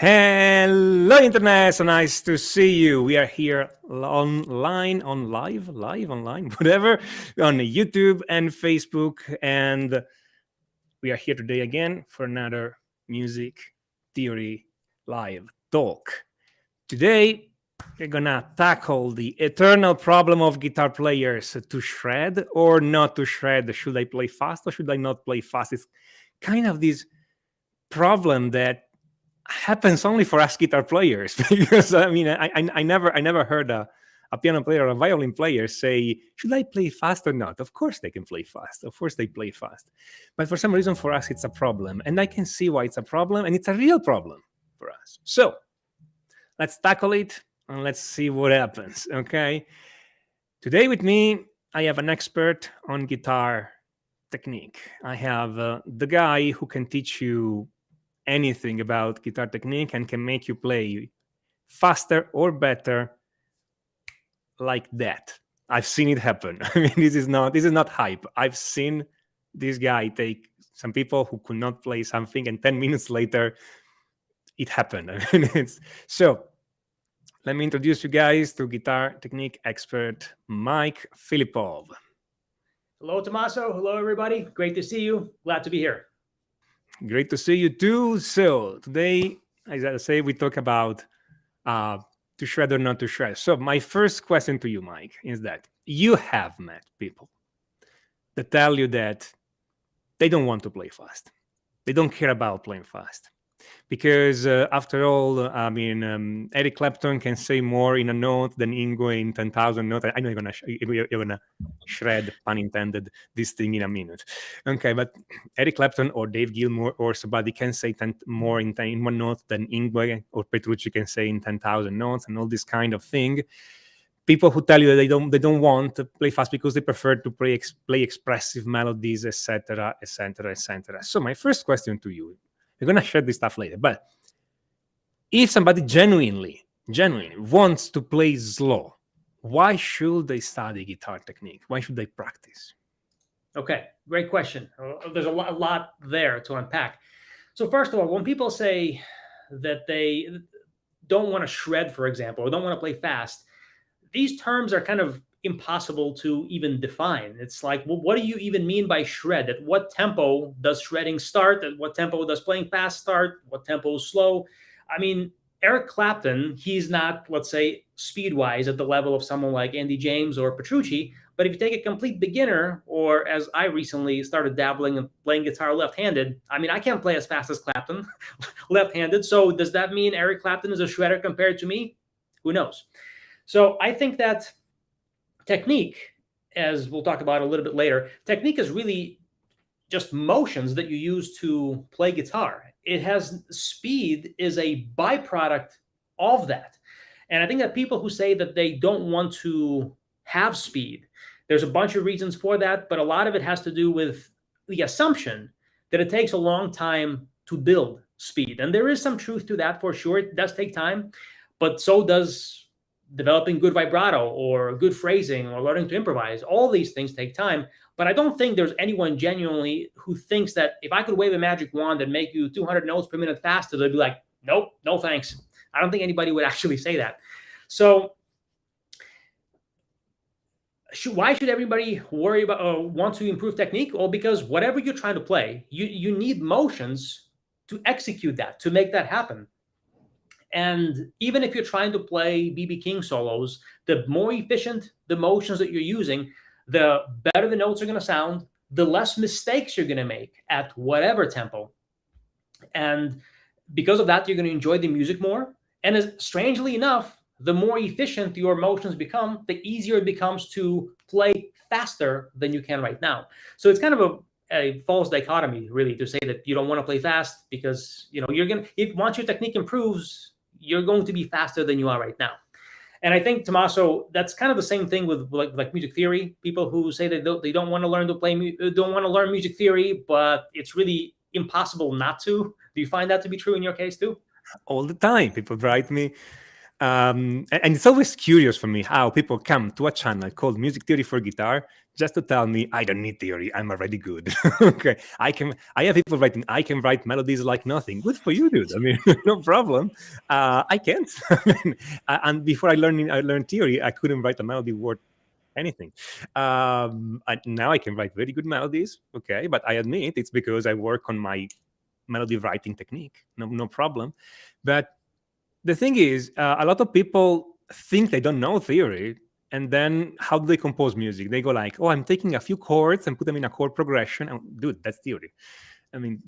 Hello, Internet. So nice to see you. We are here online, online, whatever, on YouTube and Facebook. And we are here today again for another music theory live talk. Today, we're gonna tackle the eternal problem of guitar players: to shred or not to shred. Should I play fast or should I not play fast? It's kind of this problem that happens only for us guitar players, because I mean, I never heard a piano player or a violin player say, should I play fast or not? Of course they can play fast. Of course they play fast. But for some reason, for us, it's a problem. And I can see why it's a problem, and it's a real problem for us. So let's tackle it and let's see what happens, okay? Today with me, I have an expert on guitar technique. I have the guy who can teach you anything about guitar technique and can make you play faster or better like that. I've seen it happen. I mean, this is not hype. I've seen this guy take some people who could not play something, and 10 minutes later it happened. I mean, so let me introduce you guys to guitar technique expert Mike Philippov. Hello, Tommaso. Hello, everybody. Great to see you. Glad to be here. Great to see you too. So today, as I say, we talk about to shred or not to shred. So my first question to you, Mike, is that you have met people that tell you that they don't want to play fast. They don't care about playing fast. Because after all, I mean, Eric Clapton can say more in a note than Ingo in 10,000 notes. I know you're gonna shred, pun intended, this thing in a minute. Okay, but Eric Clapton or Dave Gilmour or somebody can say more in 1 note than Ingo or Petrucci can say in 10,000 notes, and all this kind of thing. People who tell you that they don't want to play fast because they prefer to play expressive melodies, etc., etc., etc. So my first question to you. We're going to share this stuff later. But if somebody genuinely wants to play slow, why should they study guitar technique? Why should they practice? Okay, great question. There's a lot there to unpack. So first of all, when people say that they don't want to shred, for example, or don't want to play fast, these terms are kind of impossible to even define. It's like, well, what do you even mean by shred? At what tempo does shredding start? At what tempo does playing fast start? What tempo is slow? I mean, Eric Clapton, he's not, let's say, speed-wise at the level of someone like Andy James or Petrucci. But if you take a complete beginner, or as I recently started dabbling and playing guitar left-handed, I mean, I can't play as fast as Clapton left-handed. So does that mean Eric Clapton is a shredder compared to me? Who knows? So I think that technique, as we'll talk about a little bit later, technique is really just motions that you use to play guitar. It has speed is a byproduct of that. And I think that people who say that they don't want to have speed, there's a bunch of reasons for that, but a lot of it has to do with the assumption that it takes a long time to build speed. And there is some truth to that for sure. It does take time, but so does developing good vibrato or good phrasing or learning to improvise. All these things take time, but I don't think there's anyone genuinely who thinks that if I could wave a magic wand and make you 200 notes per minute faster, they'd be like, nope, no thanks. I don't think anybody would actually say that. So why should everybody worry about or want to improve technique? Well, because whatever you're trying to play, you need motions to execute that, to make that happen. And even if you're trying to play B.B. King solos, the more efficient the motions that you're using, the better the notes are going to sound, the less mistakes you're going to make at whatever tempo. And because of that, you're going to enjoy the music more. And strangely enough, the more efficient your motions become, the easier it becomes to play faster than you can right now. So it's kind of a false dichotomy, really, to say that you don't want to play fast because you're going to, once your technique improves, you're going to be faster than you are right now. And I think, Tommaso, that's kind of the same thing with like music theory. People who say that they don't want to learn to don't want to learn music theory, but it's really impossible not to. Do you find that to be true in your case too? All the time, people write me. And it's always curious for me how people come to a channel called Music Theory for Guitar just to tell me I don't need theory. I'm already good. Okay, I have people writing. I can write melodies like nothing. Good for you, dude. I mean, no problem. I can't. I mean, and before I learned theory, I couldn't write a melody worth anything. Now I can write very good melodies. Okay, but I admit it's because I work on my melody writing technique. No problem. But the thing is, a lot of people think they don't know theory, and then how do they compose music? They go like, "Oh, I'm taking a few chords and put them in a chord progression." And, dude, that's theory. I mean,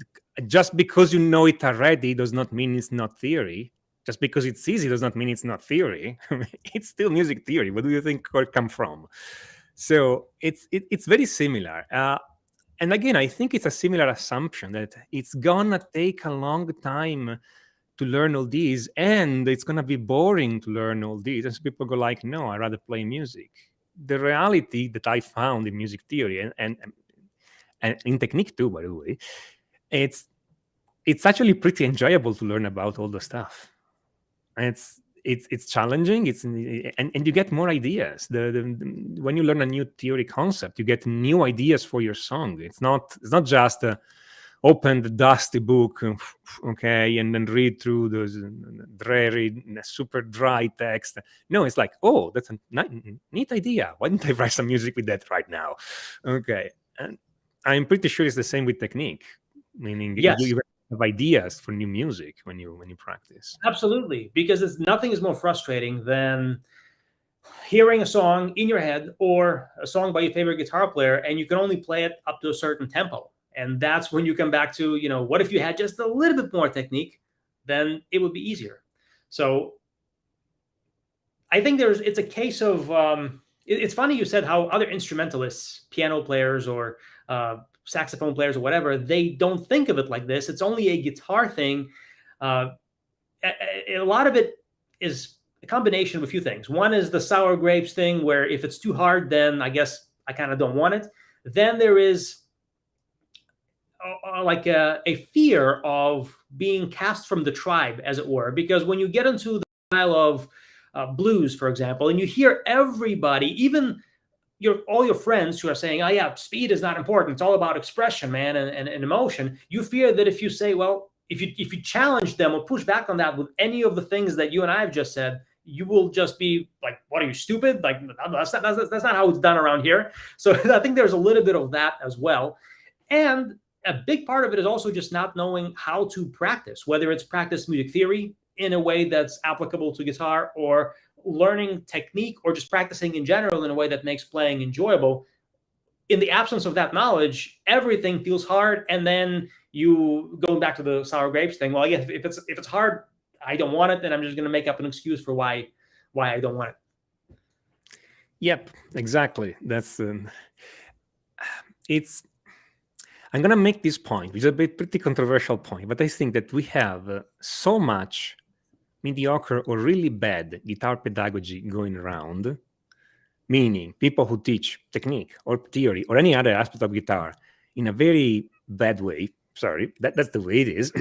just because you know it already does not mean it's not theory. Just because it's easy does not mean it's not theory. I mean, it's still music theory. Where do you think chord come from? So it's very similar. And again, I think it's a similar assumption that it's gonna take a long time to learn all these, and it's gonna be boring to learn all these. And so people go like, "No, I rather play music." The reality that I found in music theory and in technique too, by the way, it's actually pretty enjoyable to learn about all the stuff. And it's challenging. And you get more ideas. When you learn a new theory concept, you get new ideas for your song. It's not just open the dusty book, okay, and then read through those dreary, super dry text. No, it's like, oh, that's a neat idea. Why don't I write some music with that right now? Okay, and I'm pretty sure it's the same with technique, meaning Yes, you have ideas for new music when you practice. absolutely. Because nothing is more frustrating than hearing a song in your head or a song by your favorite guitar player, and you can only play it up to a certain tempo. And that's when you come back to, what if you had just a little bit more technique, then it would be easier. So I think it's a case of, it's funny you said how other instrumentalists, piano players or saxophone players or whatever, they don't think of it like this. It's only a guitar thing. A lot of it is a combination of a few things. One is the sour grapes thing, where if it's too hard, then I guess I kind of don't want it. Then there is like a fear of being cast from the tribe, as it were, because when you get into the style of blues, for example, and you hear everybody, even all your friends who are saying, "Oh yeah, speed is not important. It's all about expression, man, and emotion." You fear that if you say, well, if you challenge them or push back on that with any of the things that you and I have just said, you will just be like, "What are you, stupid? Like that's not how it's done around here." So I think there's a little bit of that as well, and a big part of it is also just not knowing how to practice, whether it's practice music theory in a way that's applicable to guitar, or learning technique, or just practicing in general in a way that makes playing enjoyable. In the absence of that knowledge, everything feels hard, and then you going back to the sour grapes thing. Well, yeah, if it's hard, I don't want it, then I'm just going to make up an excuse for why I don't want it. Yep, exactly. That's it's. I'm gonna make this point, which is a pretty controversial point, but I think that we have so much mediocre or really bad guitar pedagogy going around, meaning people who teach technique or theory or any other aspect of guitar in a very bad way. Sorry, that's the way it is.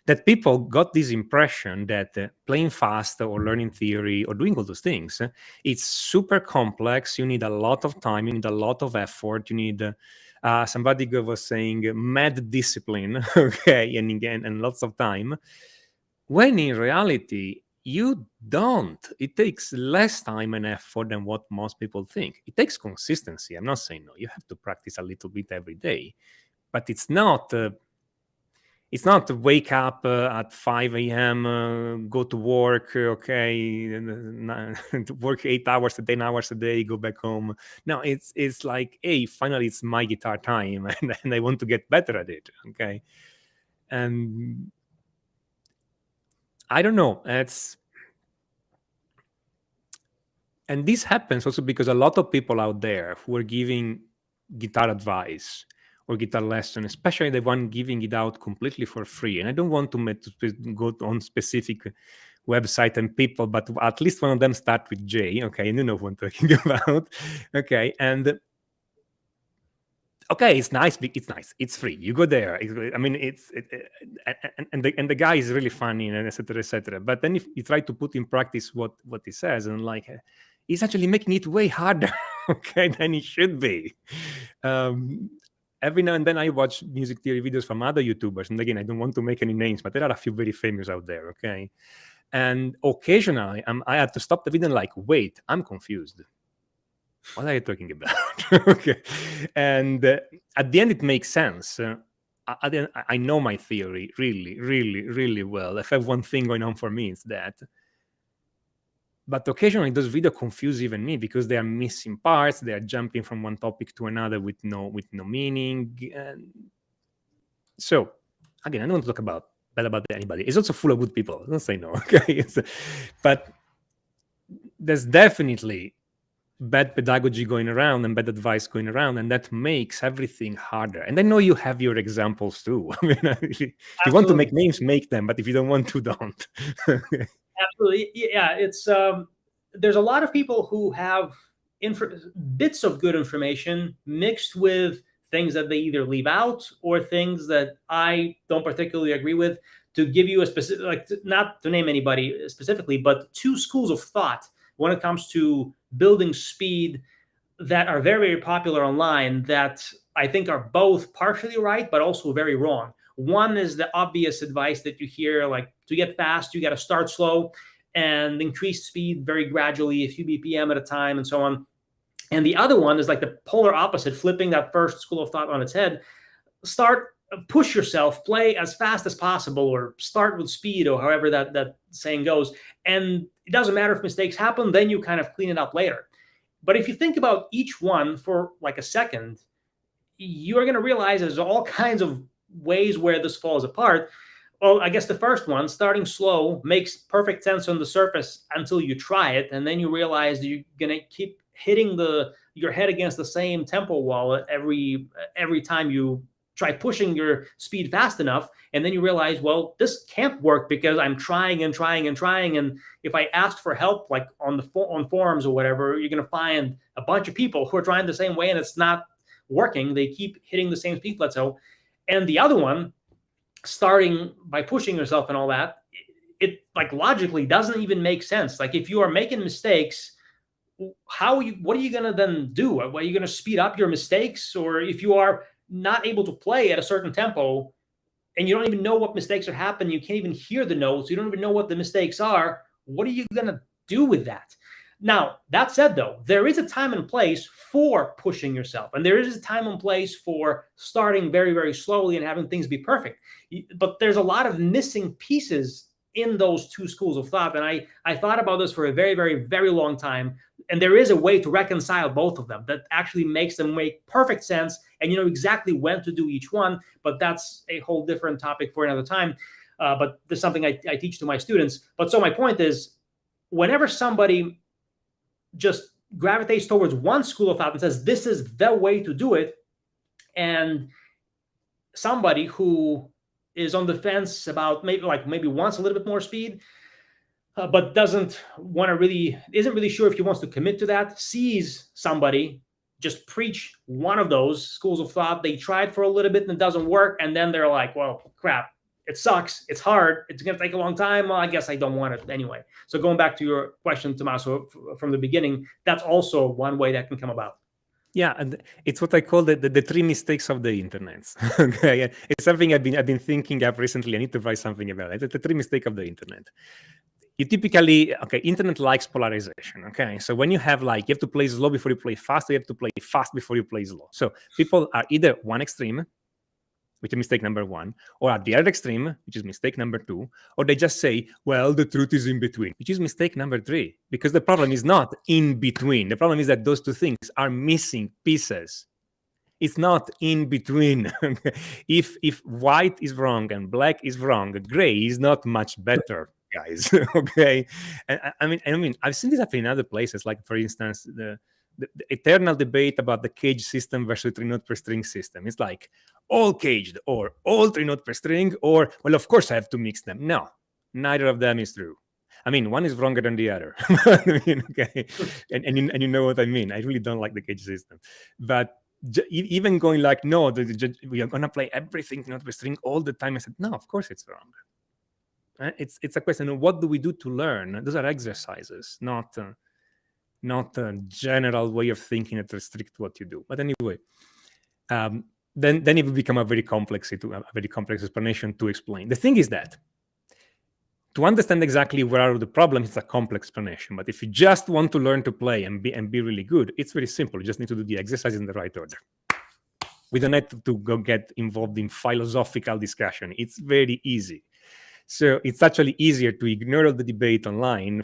That people got this impression that playing fast or learning theory or doing all those things, it's super complex. You need a lot of time. You need a lot of effort. You need somebody was saying mad discipline, okay, and again, and lots of time. When in reality, you don't. It takes less time and effort than what most people think. It takes consistency. I'm not saying no. You have to practice a little bit every day, but it's not. It's not to wake up at 5 a.m., go to work, okay, to work 8 hours, 10 hours a day, go back home. No, it's like, hey, finally it's my guitar time, and I want to get better at it, okay? And I don't know. And this happens also because a lot of people out there who are giving guitar advice or guitar lesson, especially the one giving it out completely for free. And I don't want to go on specific website and people, but at least one of them start with J. Okay, and you know who I'm talking about. Okay, and okay, it's nice. It's nice. It's free. You go there. I mean, and the guy is really funny and etc. etc. But then if you try to put in practice what he says, and like, he's actually making it way harder. okay, then it should be. Um, every now and then I watch music theory videos from other YouTubers, and again, I don't want to make any names, but there are a few very famous out there, okay? And occasionally, I had to stop the video and like, wait, I'm confused. What are you talking about? Okay, and at the end, it makes sense. I know my theory really, really, really well. If I have one thing going on for me, it's that. But occasionally, those videos confuse even me because they are missing parts. They are jumping from one topic to another with no meaning. And so, again, I don't want to talk about bad about anybody. It's also full of good people. Don't say no, okay? But there's definitely bad pedagogy going around and bad advice going around, and that makes everything harder. And I know you have your examples too. I mean, if you want to make names, make them, but if you don't want to, don't. Absolutely. Yeah, it's there's a lot of people who have bits of good information mixed with things that they either leave out or things that I don't particularly agree with. To give you a specific, like, not to name anybody specifically, but two schools of thought when it comes to building speed that are very, very popular online that I think are both partially right, but also very wrong. One is the obvious advice that you hear, like, to get fast, you got to start slow and increase speed very gradually, a few BPM at a time, and so on. And the other one is like the polar opposite, flipping that first school of thought on its head. Push yourself, play as fast as possible, or start with speed, or however that saying goes. And it doesn't matter if mistakes happen, then you kind of clean it up later. But if you think about each one for like a second, you are going to realize there's all kinds of ways where this falls apart. Well, I guess the first one, starting slow, makes perfect sense on the surface until you try it, and then you realize that you're going to keep hitting your head against the same tempo wall every time you try pushing your speed fast enough. And then you realize, well, this can't work because I'm trying and trying and trying. And if I ask for help, like on forums or whatever, you're going to find a bunch of people who are trying the same way and it's not working. They keep hitting the same speed plateau. And the other one, starting by pushing yourself and all that, it like logically doesn't even make sense. Like, if you are making mistakes, what are you going to then do? Are you going to speed up your mistakes? Or if you are not able to play at a certain tempo and you don't even know what mistakes are happening, you can't even hear the notes, you don't even know what the mistakes are, what are you going to do with that? Now, that said, though, there is a time and place for pushing yourself, and there is a time and place for starting very, very slowly and having things be perfect. But there's a lot of missing pieces in those two schools of thought, and I thought about this for a very, very, very long time, and there is a way to reconcile both of them that actually makes them make perfect sense, and you know exactly when to do each one. But that's a whole different topic for another time. But there's something I teach to my students. But so my point is, whenever somebody just gravitates towards one school of thought and says this is the way to do it, and somebody who is on the fence about maybe wants a little bit more speed, but isn't really sure if he wants to commit to that, sees somebody just preach one of those schools of thought, they tried for a little bit and it doesn't work, and then they're like, well, crap, it sucks, it's hard, it's going to take a long time, well, I guess I don't want it anyway. So going back to your question, Tommaso, from the beginning, that's also one way that can come about. Yeah, and it's what I call the three mistakes of the internet. Okay, it's something I've been thinking of recently. I need to write something about it. The three mistakes of the internet. You typically, internet likes polarization. Okay, so when you have you have to play slow before you play fast, or you have to play fast before you play slow. So people are either one extreme, which is mistake number one, or at the other extreme, which is mistake number two, or they just say, well, the truth is in between, which is mistake number three, because the problem is not in between. The problem is that those two things are missing pieces. It's not in between. If white is wrong and black is wrong, gray is not much better, guys. Okay, and I mean, I've seen this happen in other places, like for instance, the eternal debate about the cage system versus 3-note per string system. It's like all caged or all 3-note per string, or, well, of course I have to mix them. No, neither of them is true. I mean, one is wronger than the other. I mean, okay, and you know what I mean. I really don't like the cage system, but even going like, no, we are gonna play everything 3-note per string all the time. I said, no, of course it's wrong. It's a question of what do we do to learn. Those are exercises, not not a general way of thinking that restricts what you do. But anyway, then it will become a very complex explanation to explain. The thing is that to understand exactly where are the problems, it's a complex explanation. But if you just want to learn to play and be really good, it's very simple. You just need to do the exercise in the right order. We don't have to go get involved in philosophical discussion. It's very easy. So it's actually easier to ignore all the debate online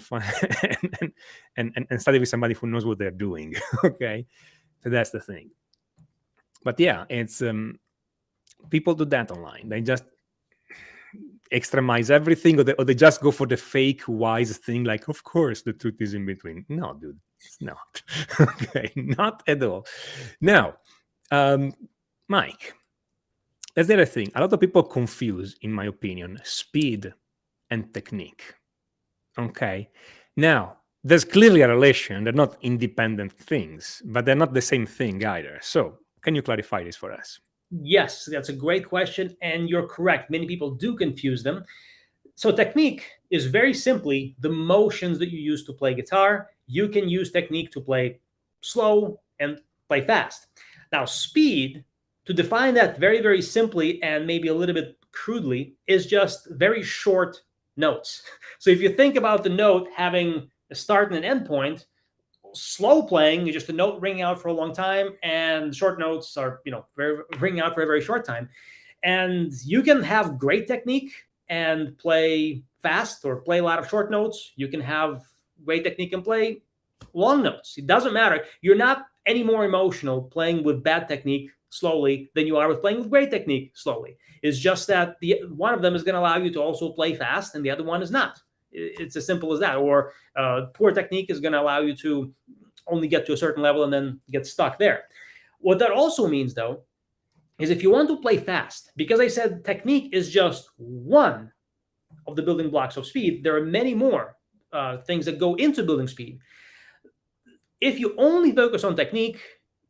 and study with somebody who knows what they're doing. Okay, so that's the thing. But yeah, it's people do that online. They just extremize everything, or they just go for the fake wise thing, like, of course the truth is in between. No, dude, it's not. Okay, not at all. Now, Mike, that's the other thing. A lot of people confuse, in my opinion, speed and technique. Okay, now there's clearly a relation. They're not independent things, but they're not the same thing either. So can you clarify this for us? Yes, that's a great question, and you're correct. Many people do confuse them. So technique is very simply the motions that you use to play guitar. You can use technique to play slow and play fast. Now, speed, to define that very, very simply and maybe a little bit crudely, is just very short notes. So if you think about the note having a start and an end point, slow playing is just a note ringing out for a long time, and short notes are, ringing out for a very short time. And you can have great technique and play fast or play a lot of short notes. You can have great technique and play long notes. It doesn't matter. You're not any more emotional playing with bad technique slowly than you are with playing with great technique slowly. It's just that one of them is going to allow you to also play fast and the other one is not. It's as simple as that. Or poor technique is going to allow you to only get to a certain level and then get stuck there. What that also means, though, is if you want to play fast, because I said technique is just one of the building blocks of speed, there are many more things that go into building speed. If you only focus on technique,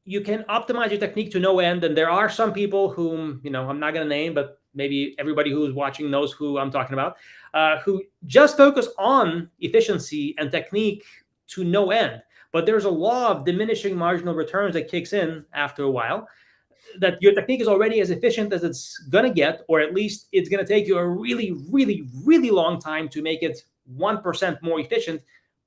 you can optimize your technique to no end. And there are some people whom, I'm not going to name, but maybe everybody who's watching knows who I'm talking about, who just focus on efficiency and technique to no end. But there's a law of diminishing marginal returns that kicks in after a while, that your technique is already as efficient as it's going to get, or at least it's going to take you a really, really, really long time to make it 1% more efficient,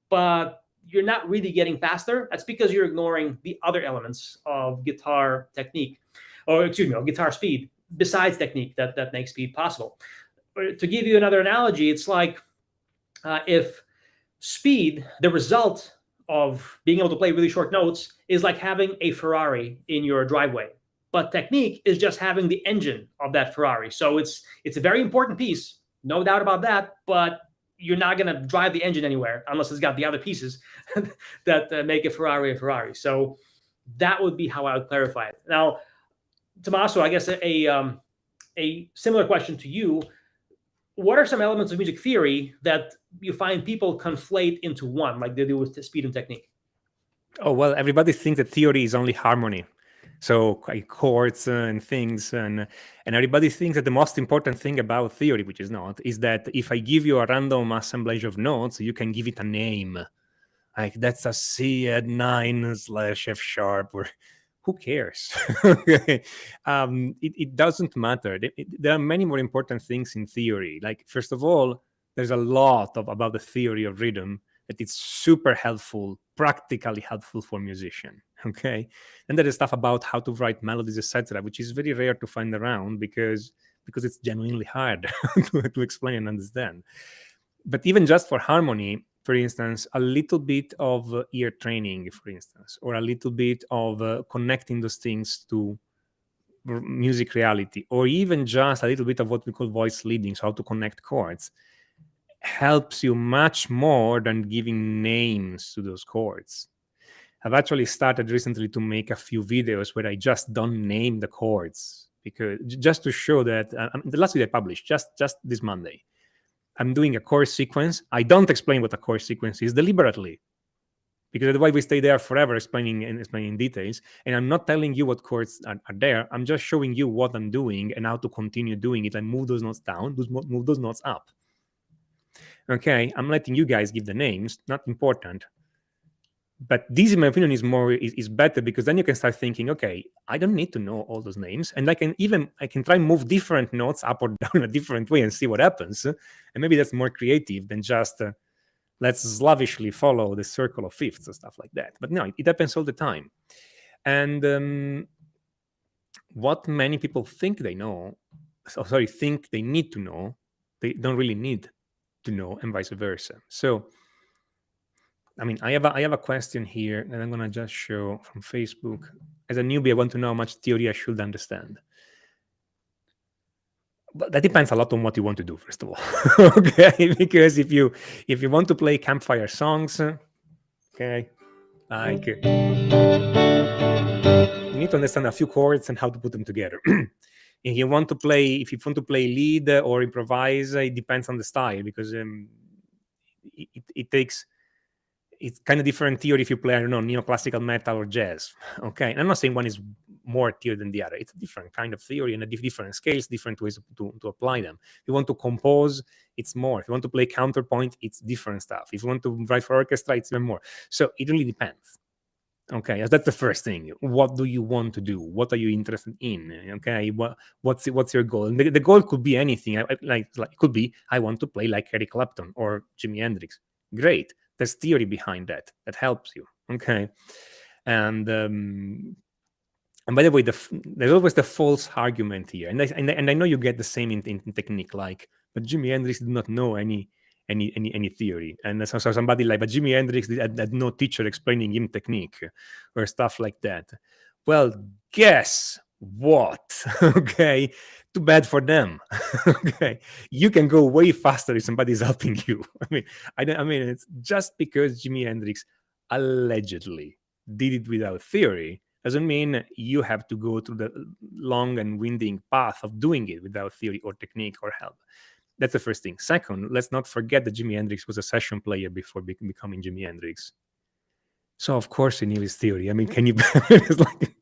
but you're not really getting faster. That's because you're ignoring the other elements of guitar technique, or guitar speed, besides technique that makes speed possible. To give you another analogy, it's like if speed, the result of being able to play really short notes, is like having a Ferrari in your driveway. But technique is just having the engine of that Ferrari. So it's a very important piece, no doubt about that, but you're not going to drive the engine anywhere unless it's got the other pieces that make a Ferrari. So that would be how I would clarify it. Now, Tommaso, I guess a similar question to you. What are some elements of music theory that you find people conflate into one, like they do with speed and technique? Oh, well, everybody thinks that theory is only harmony. So chords and things, and everybody thinks that the most important thing about theory, which is not, is that if I give you a random assemblage of notes, you can give it a name. Like that's a C at 9/F sharp, or who cares? It doesn't matter. There are many more important things in theory. Like, first of all, there's a lot about the theory of rhythm that it's super helpful, practically helpful for musician. Okay, and there is stuff about how to write melodies, etc., which is very rare to find around because it's genuinely hard to explain and understand. But even just for harmony, for instance, a little bit of ear training, for instance, or a little bit of connecting those things to music reality, or even just a little bit of what we call voice leading, so how to connect chords, helps you much more than giving names to those chords. I've actually started recently to make a few videos where I just don't name the chords, because just to show that the last video I published just this Monday, I'm doing a chord sequence. I don't explain what a chord sequence is deliberately, because otherwise we stay there forever explaining details. And I'm not telling you what chords are there. I'm just showing you what I'm doing and how to continue doing it. I move those notes down, move those notes up. Okay, I'm letting you guys give the names, not important. But this, in my opinion, is better, because then you can start thinking, okay, I don't need to know all those names, and I can try and move different notes up or down a different way and see what happens. And maybe that's more creative than just let's slavishly follow the circle of fifths or stuff like that. But no, it happens all the time. And what many people think they know, think they need to know, they don't really need to know, and vice versa. So, I mean, I have a question here that I'm going to just show from Facebook. As a newbie, I want to know how much theory I should understand. But that depends a lot on what you want to do, first of all. Okay, because if you want to play campfire songs, okay, like you need to understand a few chords and how to put them together. If you want to play lead or improvise, it depends on the style, because it's kind of different theory if you play, I don't know, neoclassical metal or jazz. Okay, and I'm not saying one is more theory than the other. It's a different kind of theory and a different scales, different ways to apply them. If you want to compose, it's more. If you want to play counterpoint, it's different stuff. If you want to write for orchestra, it's even more. So it really depends. Okay, that's the first thing. What do you want to do? What are you interested in? Okay, what's your goal? And the goal could be anything. Like it could be, I want to play like Eric Clapton or Jimi Hendrix. Great. There's theory behind that helps you. Okay, and by the way, there's always the false argument here, and I know you get the same in technique. Like, but Jimi Hendrix did not know any theory, and so somebody like, but Jimi Hendrix had no teacher explaining him technique or stuff like that. Well, guess what? Okay, too bad for them. Okay, you can go way faster if somebody's helping you. I mean, it's just because Jimi Hendrix allegedly did it without theory doesn't mean you have to go through the long and winding path of doing it without theory or technique or help. That's the first thing. Second, let's not forget that Jimi Hendrix was a session player before becoming Jimi Hendrix. So of course he knew his theory. I mean, can you? It's like,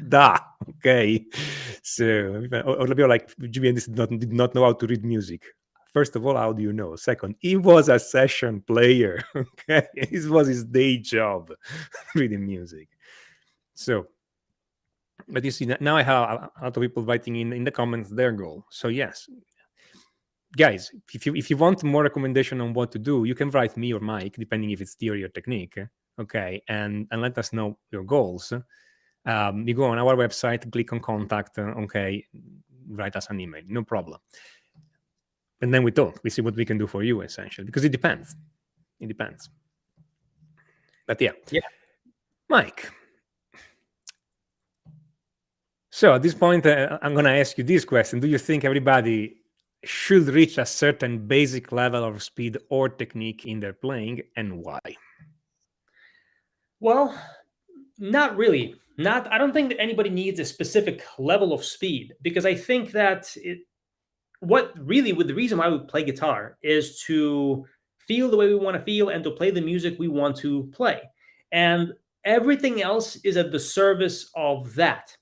duh. Okay. So, or people like Jimi Hendrix did not know how to read music. First of all, how do you know? Second, he was a session player. Okay, this was his day job, reading music. So, but you see, now I have a lot of people writing in the comments their goal. So yes, guys, if you want more recommendation on what to do, you can write me or Mike, depending if it's theory or technique. Okay, and let us know your goals. You go on our website, click on contact. Okay, write us an email, no problem. And then we talk. We see what we can do for you, essentially, because it depends. It depends. But yeah, Mike. So at this point, I'm going to ask you this question: do you think everybody should reach a certain basic level of speed or technique in their playing, and why? Well, not really. I don't think that anybody needs a specific level of speed, because I think that the reason why we play guitar is to feel the way we want to feel and to play the music we want to play. And everything else is at the service of that.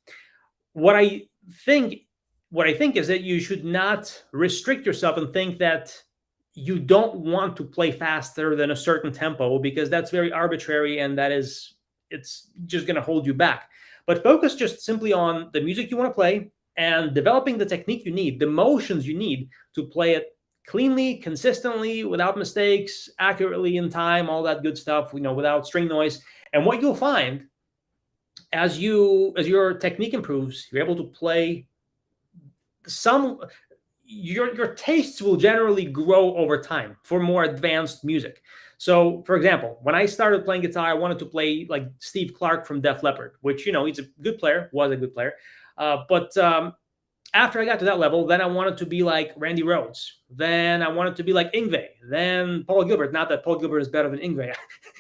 What I think is that you should not restrict yourself and think that you don't want to play faster than a certain tempo, because that's very arbitrary and it's just going to hold you back. But focus just simply on the music you want to play and developing the technique you need, the motions you need to play it cleanly, consistently, without mistakes, accurately in time, all that good stuff, without string noise. And what you'll find as your technique improves, you're able to play your tastes will generally grow over time for more advanced music. So, for example, when I started playing guitar, I wanted to play like Steve Clark from Def Leppard, which, he's a good player, was a good player. But after I got to that level, then I wanted to be like Randy Rhoads. Then I wanted to be like Yngwie. Then Paul Gilbert. Not that Paul Gilbert is better than Yngwie.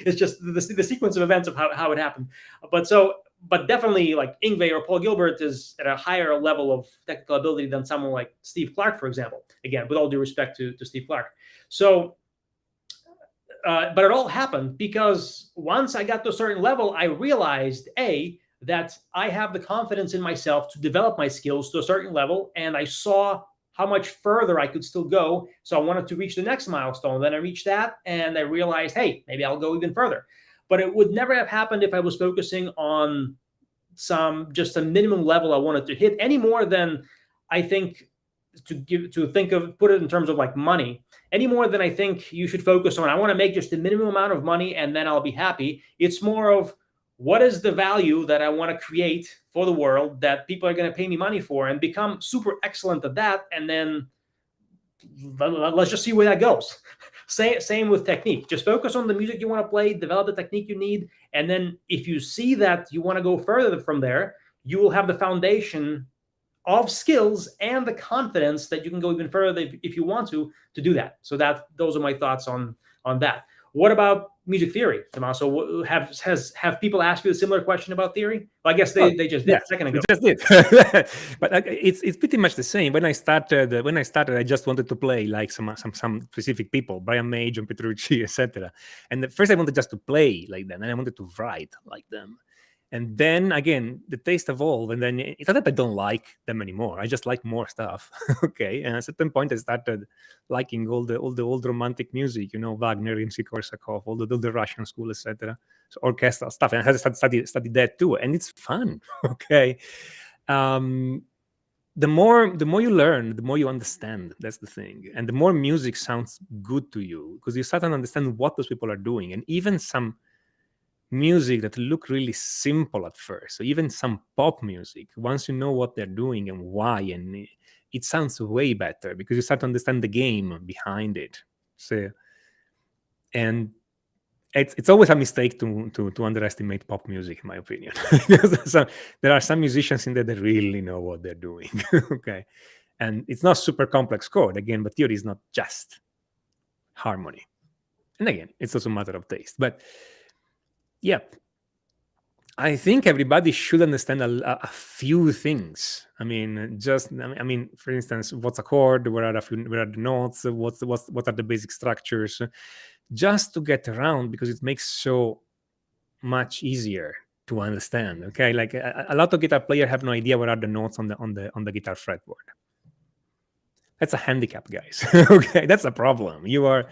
It's just the sequence of events of how it happened. But definitely like Yngwie or Paul Gilbert is at a higher level of technical ability than someone like Steve Clark, for example. Again, with all due respect to Steve Clark. So, but it all happened because once I got to a certain level, I realized, that I have the confidence in myself to develop my skills to a certain level, and I saw how much further I could still go. So I wanted to reach the next milestone. Then I reached that, and I realized, hey, maybe I'll go even further. but it would never have happened if I was focusing on just a minimum level I wanted to hit, any more than I think put it in terms of like money, any more than I think you should focus on, I want to make just the minimum amount of money and then I'll be happy. It's more of, what is the value that I want to create for the world that people are going to pay me money for, and become super excellent at that. And then let's just see where that goes. Same with technique. Just focus on the music you want to play, develop the technique you need. And then if you see that you want to go further from there, you will have the foundation of skills and the confidence that you can go even further if you want to do that. So those are my thoughts on that. What about music theory, Tommaso? Have people asked you a similar question about theory? Well, I guess they just did a second ago. They just did. But it's pretty much the same. When I started, I just wanted to play like some specific people, Brian May, John Petrucci, etc. And at first I wanted just to play like them, and I wanted to write like them. And then again, the taste evolved, and then it's not that I don't like them anymore. I just like more stuff. Okay, and at a certain point, I started liking all the old romantic music, Wagner, Rimsky-Korsakov, all the Russian school, etc. So orchestral stuff, and I had to study that too, and it's fun. Okay, the more you learn, the more you understand. That's the thing, and the more music sounds good to you, because you start to understand what those people are doing, and even some music that look really simple at first. So even some pop music, once you know what they're doing and why, and it sounds way better because you start to understand the game behind it. So, and it's always a mistake to underestimate pop music, in my opinion. There are some musicians in there that really know what they're doing. Okay, and it's not super complex chord again, but theory is not just harmony. And again, it's also a matter of taste, but. Yeah, I think everybody should understand a few things. I mean, for instance, what's a chord? Where are the notes? What are the basic structures? Just to get around, because it makes so much easier to understand. Okay, like a lot of guitar players have no idea what are the notes on the guitar fretboard. That's a handicap, guys. Okay, that's a problem. You are.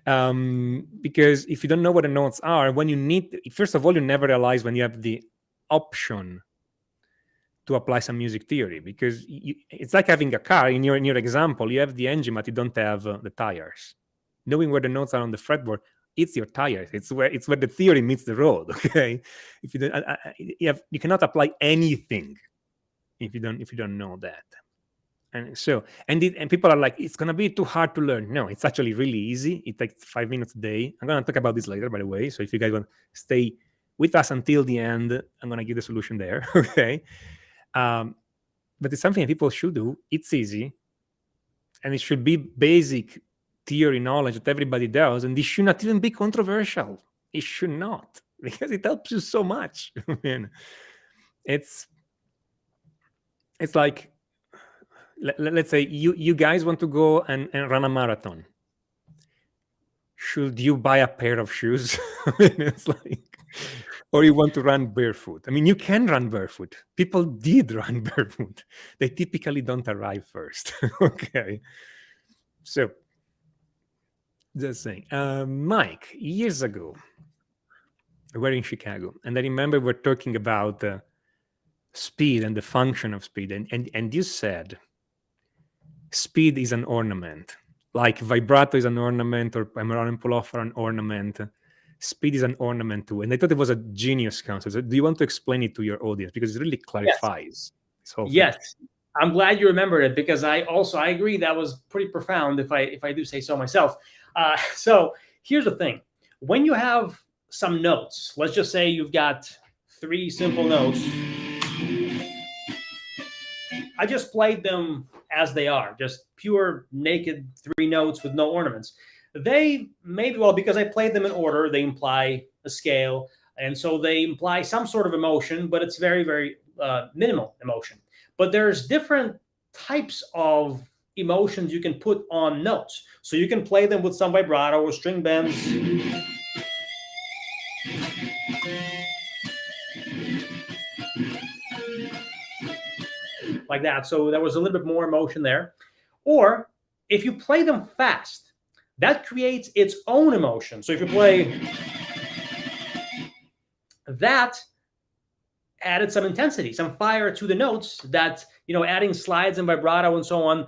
Because if you don't know what the notes are, when you need, first of all, you never realize when you have the option to apply some music theory, because it's like having a car. In your example, you have the engine, but you don't have the tires. Knowing where the notes are on the fretboard, it's your tires. It's where the theory meets the road. Okay, if you don't, you cannot apply anything if you don't know that. And so, and people are like, it's going to be too hard to learn. No, it's actually really easy. It takes 5 minutes a day. I'm going to talk about this later, by the way. So if you guys want to stay with us until the end, I'm going to give the solution there. Okay. But it's something that people should do. It's easy. And it should be basic theory knowledge that everybody does. And this should not even be controversial. It should not, because it helps you so much. I mean, it's like, let's say you guys want to go and run a marathon. Should you buy a pair of shoes? I mean, it's like, or you want to run barefoot. I mean, you can run barefoot. People did run barefoot. They typically don't arrive first. Okay. So, just saying. Mike, years ago, we were in Chicago, and I remember we're talking about speed and the function of speed, and you said, speed is an ornament, like vibrato is an ornament, or Amaran and Poloff are an ornament. Speed is an ornament too. And I thought it was a genius concept. So do you want to explain it to your audience? Because it really clarifies this whole thing. Yes. I'm glad you remembered it, because I agree that was pretty profound, if I do say so myself. So here's the thing. When you have some notes, let's just say you've got 3 simple notes. I just played them as they are, just pure naked 3 notes with no ornaments. They maybe, well, because I played them in order, they imply a scale. And so they imply some sort of emotion, but it's very, very minimal emotion. But there's different types of emotions you can put on notes. So you can play them with some vibrato or string bends. Like that. So there was a little bit more emotion there. Or if you play them fast, that creates its own emotion. So if you play that added some intensity, some fire to the notes that, adding slides and vibrato and so on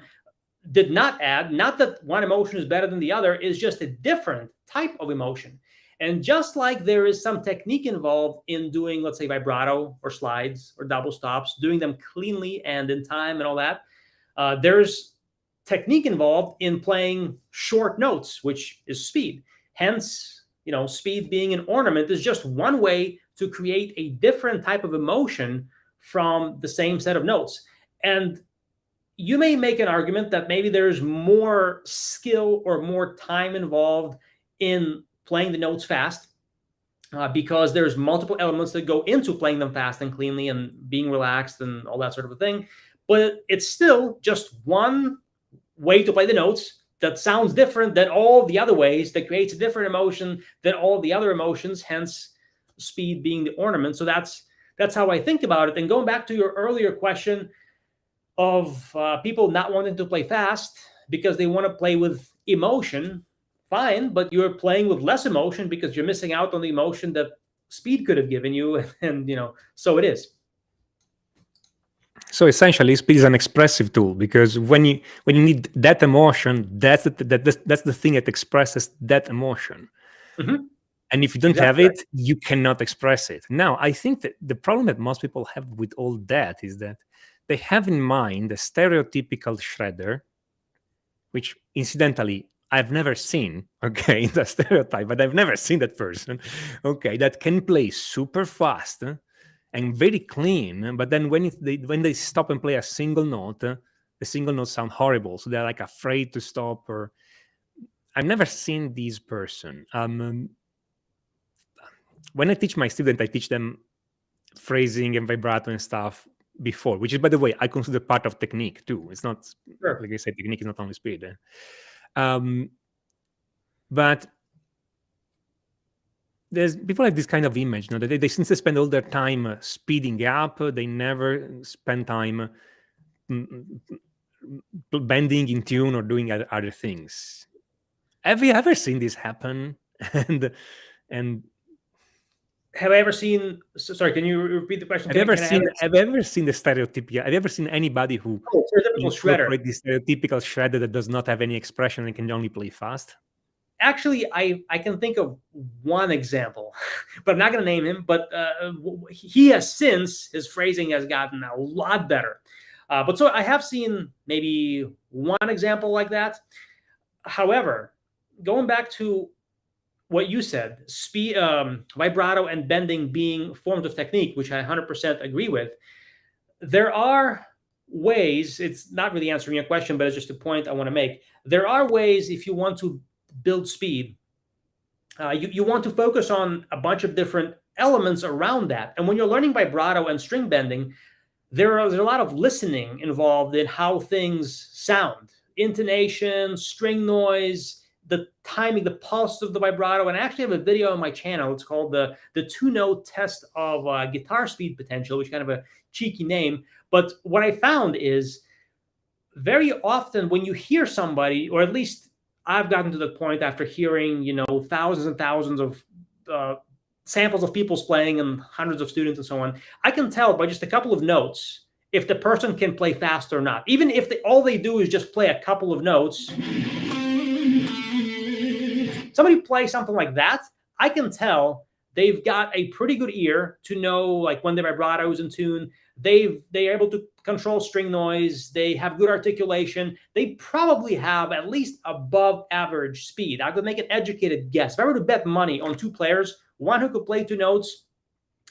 did not add. Not that one emotion is better than the other, is just a different type of emotion. And just like there is some technique involved in doing, let's say, vibrato or slides or double stops, doing them cleanly and in time and all that, there's technique involved in playing short notes, which is speed. Hence, speed being an ornament is just one way to create a different type of emotion from the same set of notes. And you may make an argument that maybe there's more skill or more time involved in playing the notes fast, because there's multiple elements that go into playing them fast and cleanly and being relaxed and all that sort of a thing. But it's still just one way to play the notes that sounds different than all the other ways, that creates a different emotion than all the other emotions, hence speed being the ornament. So that's how I think about it. And going back to your earlier question of people not wanting to play fast because they want to play with emotion, fine, but you're playing with less emotion because you're missing out on the emotion that speed could have given you. And, so it is. So essentially, speed is an expressive tool, because when you need that emotion, that's the thing that expresses that emotion. Mm-hmm. And if you don't have it, you cannot express it. Now, I think that the problem that most people have with all that is that they have in mind a stereotypical shredder, which incidentally I've never seen. Okay, the stereotype, but I've never seen that person. Okay, that can play super fast and very clean, but then when they stop and play a single note, the single notes sound horrible, so they're like afraid to stop. Or I've never seen this person. When I teach my students, I teach them phrasing and vibrato and stuff before, which is, by the way, I consider part of technique too. It's not, sure, like I said, technique is not only speed. But there's people have this kind of image, that they since they spend all their time speeding up, they never spend time bending in tune or doing other things. Have you ever seen this happen? and have I ever seen? Sorry, can you repeat the question? Have you ever seen the stereotypical? Have you ever seen anybody who incorporates this stereotypical shredder that does not have any expression and can only play fast? Actually, I can think of one example, but I'm not going to name him. But he has, since his phrasing has gotten a lot better. But so I have seen maybe one example like that. However, going back to what you said, speed, vibrato, and bending being forms of technique, which I 100% agree with. There are ways. It's not really answering your question, but it's just a point I want to make. There are ways, if you want to build speed, you want to focus on a bunch of different elements around that. And when you're learning vibrato and string bending, there's a lot of listening involved in how things sound, intonation, string noise, the timing, the pulse of the vibrato. And I actually have a video on my channel. It's called the 2-note test of guitar speed potential, which is kind of a cheeky name. But what I found is very often when you hear somebody, or at least I've gotten to the point after hearing, thousands and thousands of samples of people's playing and hundreds of students and so on, I can tell by just a couple of notes if the person can play fast or not. Even if all they do is just play a couple of notes. Somebody play something like that, I can tell they've got a pretty good ear to know, like, when the vibrato is in tune. They're able to control string noise. They have good articulation. They probably have at least above average speed. I could make an educated guess. If I were to bet money on two players, one who could play two notes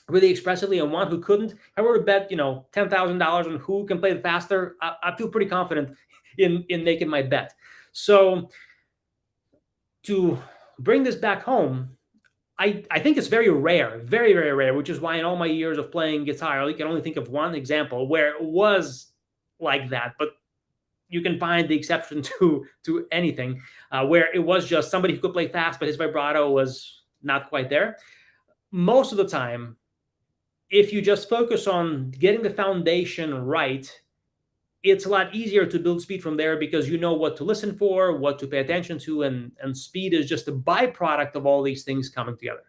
really expressively and one who couldn't, if I were to bet, $10,000 on who can play faster, I feel pretty confident in making my bet. So to bring this back home, I think it's very rare, very, very rare, which is why in all my years of playing guitar, I can only think of one example where it was like that. But you can find the exception to anything, where it was just somebody who could play fast, but his vibrato was not quite there. Most of the time, if you just focus on getting the foundation right, it's a lot easier to build speed from there, because you know what to listen for, what to pay attention to, and speed is just a byproduct of all these things coming together.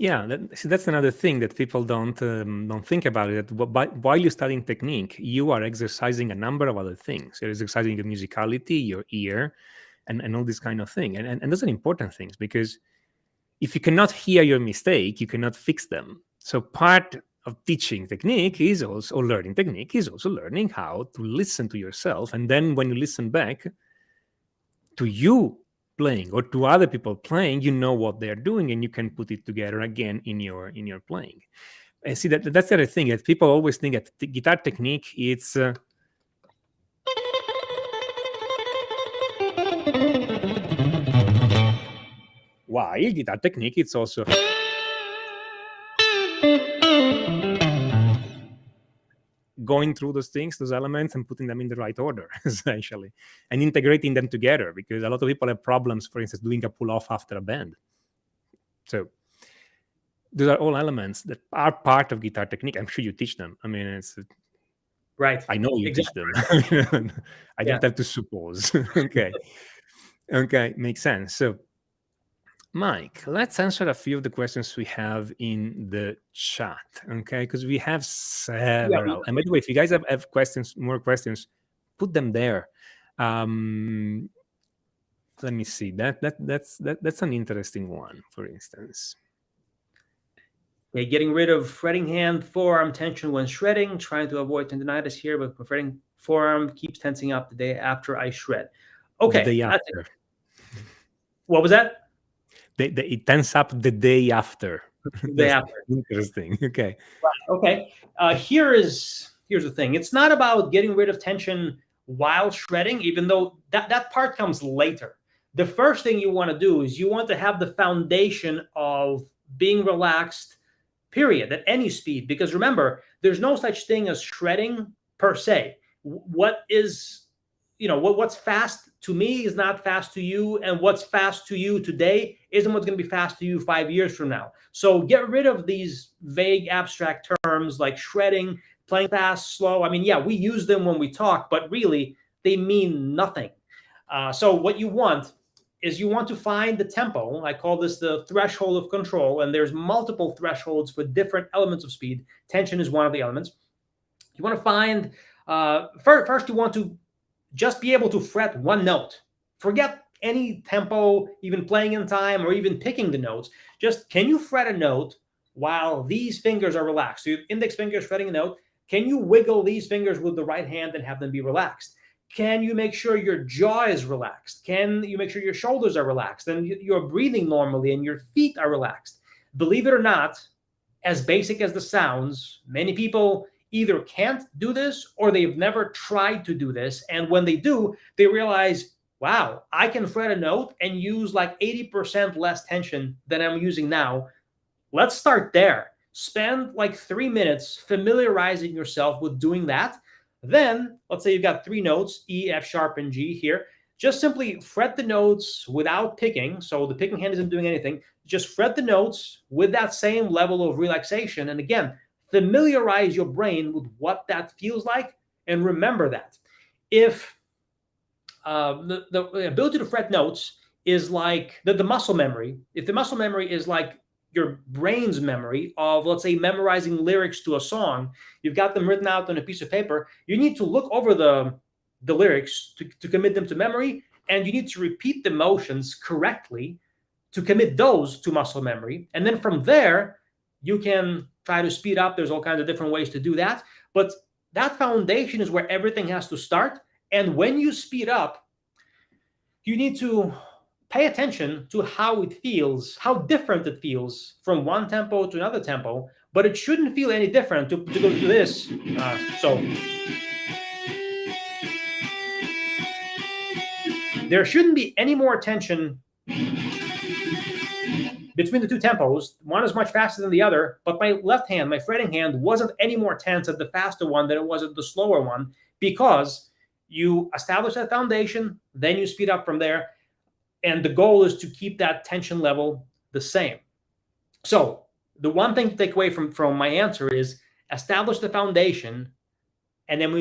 Yeah, that's another thing that people don't think about. It that while you're studying technique, you are exercising a number of other things. You're exercising your musicality, your ear, and all this kind of thing. And those are important things, because if you cannot hear your mistake, you cannot fix them. So part of teaching technique is also, or learning technique is also learning how to listen to yourself. And then when you listen back to you playing or to other people playing, you know what they're doing, and you can put it together again in your playing. And see, that's the other thing, that people always think that guitar technique, it's while guitar technique, it's also going through those things, those elements, and putting them in the right order, essentially, and integrating them together. Because a lot of people have problems, for instance, doing a pull off after a bend. So those are all elements that are part of guitar technique. I'm sure you teach them. I mean, it's Right. I know you Exactly. teach them. I Yeah. don't have to suppose. Okay. Okay, makes sense. So, Mike, let's answer a few of the questions we have in the chat. Okay, because we have several. And by the way, if you guys have questions, more questions, put them there. Let me see. That's an interesting one, for instance. Okay, getting rid of fretting hand, forearm tension when shredding, trying to avoid tendonitis here, but my fretting forearm keeps tensing up the day after I shred. Okay. The day after. What was that? It tense up the day after. The day after. Interesting. Okay. Right. Okay. Here's the thing. It's not about getting rid of tension while shredding, even though that part comes later. The first thing you want to do is you want to have the foundation of being relaxed, period, at any speed. Because remember, there's no such thing as shredding per se. What's fast to me is not fast to you, and what's fast to you today isn't what's going to be fast to you 5 years from now. So get rid of these vague abstract terms like shredding, playing fast, slow. I mean, yeah, we use them when we talk, but really they mean nothing. So what you want is you want to find the tempo. I call this the threshold of control, and there's multiple thresholds for different elements of speed. Tension is one of the elements. You want to find, first you want to just be able to fret one note. Forget any tempo, even playing in time or even picking the notes. Just, can you fret a note while these fingers are relaxed? So your index finger is fretting a note. Can you wiggle these fingers with the right hand and have them be relaxed? Can you make sure your jaw is relaxed? Can you make sure your shoulders are relaxed and you're breathing normally and your feet are relaxed? Believe it or not, as basic as this sounds, many people either can't do this or they've never tried to do this. And when they do, they realize, wow, I can fret a note and use like 80% less tension than I'm using now. Let's start there. Spend like 3 minutes familiarizing yourself with doing that. Then, let's say you've got 3 notes, E, F sharp, and G here. Just simply fret the notes without picking. So the picking hand isn't doing anything. Just fret the notes with that same level of relaxation. And again, familiarize your brain with what that feels like, and remember that. If the ability to fret notes is like the muscle memory, if the muscle memory is like your brain's memory of, let's say, memorizing lyrics to a song, you've got them written out on a piece of paper, you need to look over the lyrics to commit them to memory, and you need to repeat the motions correctly to commit those to muscle memory. And then from there, you can try to speed up. There's all kinds of different ways to do that. But that foundation is where everything has to start. And when you speed up, you need to pay attention to how it feels, how different it feels from one tempo to another tempo. But it shouldn't feel any different to go to this. So there shouldn't be any more tension between the two tempos. One is much faster than the other, but my left hand, my fretting hand, wasn't any more tense at the faster one than it was at the slower one, because you establish that foundation, then you speed up from there, and the goal is to keep that tension level the same. So the one thing to take away from my answer is establish the foundation, and then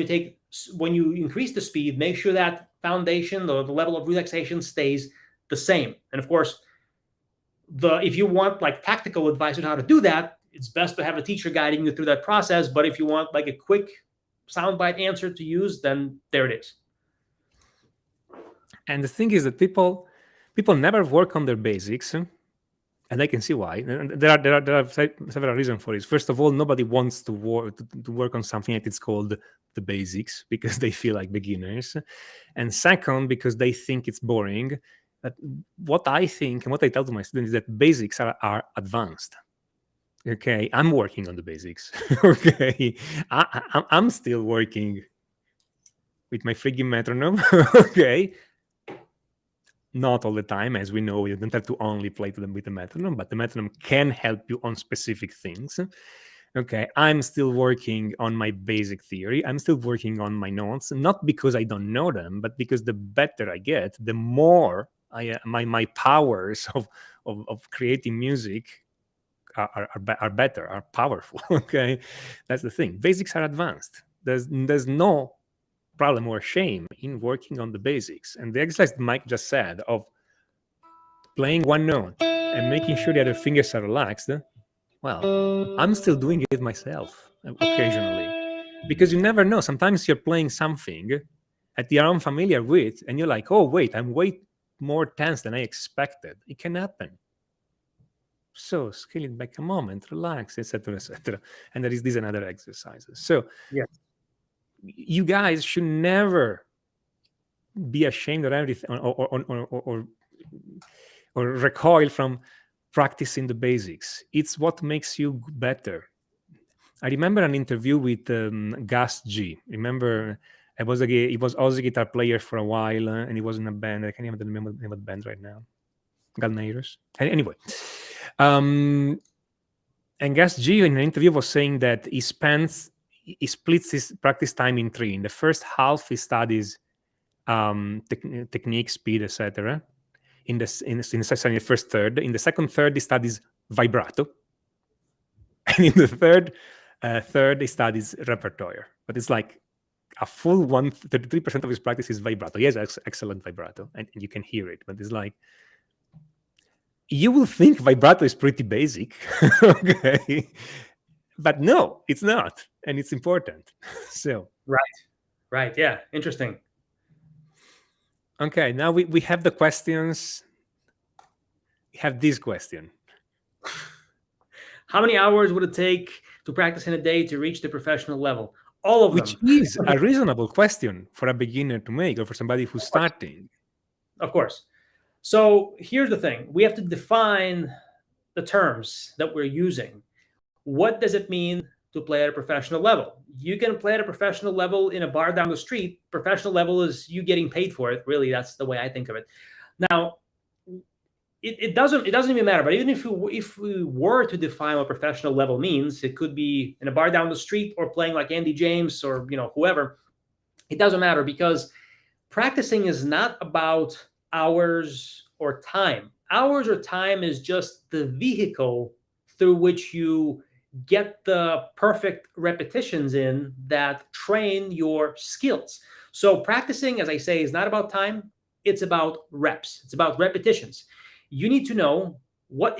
when you increase the speed, make sure that foundation, the level of relaxation, stays the same. And of course, if you want like tactical advice on how to do that, it's best to have a teacher guiding you through that process. But if you want like a quick soundbite answer to use, then there it is. And the thing is that people never work on their basics, and I can see why. And there are several reasons for this. First of all, nobody wants to work on something that is called the basics because they feel like beginners, and second, because they think it's boring. But what I think and what I tell to my students is that basics are advanced. Okay, I'm working on the basics. Okay, I'm still working with my freaking metronome. Okay, not all the time, as we know. You don't have to only play to them with the metronome, but the metronome can help you on specific things. Okay, I'm still working on my basic theory. I'm still working on my notes, not because I don't know them, but because the better I get, the more my powers of creating music are better, are powerful. Okay, that's the thing. Basics are advanced. There's no problem or shame in working on the basics. And the exercise Mike just said of playing one note and making sure that your fingers are relaxed, well, I'm still doing it myself occasionally, because you never know. Sometimes you're playing something that you're unfamiliar with, and you're like, oh wait, I'm way more tense than I expected. It can happen. So scale it back a moment, relax, etc., etc. And there is these and other exercises. So Yes. you guys should never be ashamed of everything, or recoil from practicing the basics. It's what makes you better. I remember an interview with Gus G. Remember, he was also a guitar player for a while, and he was in a band. I can't even remember the name of the band right now. Galneiros. Anyway, and Gus G in an interview was saying that he splits his practice time in three. In the first half, he studies technique, speed, etc. In the first third. In the second third, he studies vibrato, and in the third he studies repertoire. But it's like a full 33% of his practice is vibrato. He has excellent vibrato, and you can hear it. But it's like, you will think vibrato is pretty basic, okay? But no, it's not, and it's important. So right, yeah, interesting. Okay, now we have the questions. We have this question. How many hours would it take to practice in a day to reach the professional level? All of Which them. is a reasonable question for a beginner to make, or for somebody who's starting. Of course. So here's the thing. We have to define the terms that we're using. What does it mean to play at a professional level? You can play at a professional level in a bar down the street. Professional level is you getting paid for it. Really, that's the way I think of it. Now, it doesn't even matter. But even if we were to define what professional level means, it could be in a bar down the street or playing like Andy James or whoever. It doesn't matter, because practicing is not about hours or time. Hours or time is just the vehicle through which you get the perfect repetitions in that train your skills. So practicing, as I say, is not about time. It's about reps. It's about repetitions. You need to know what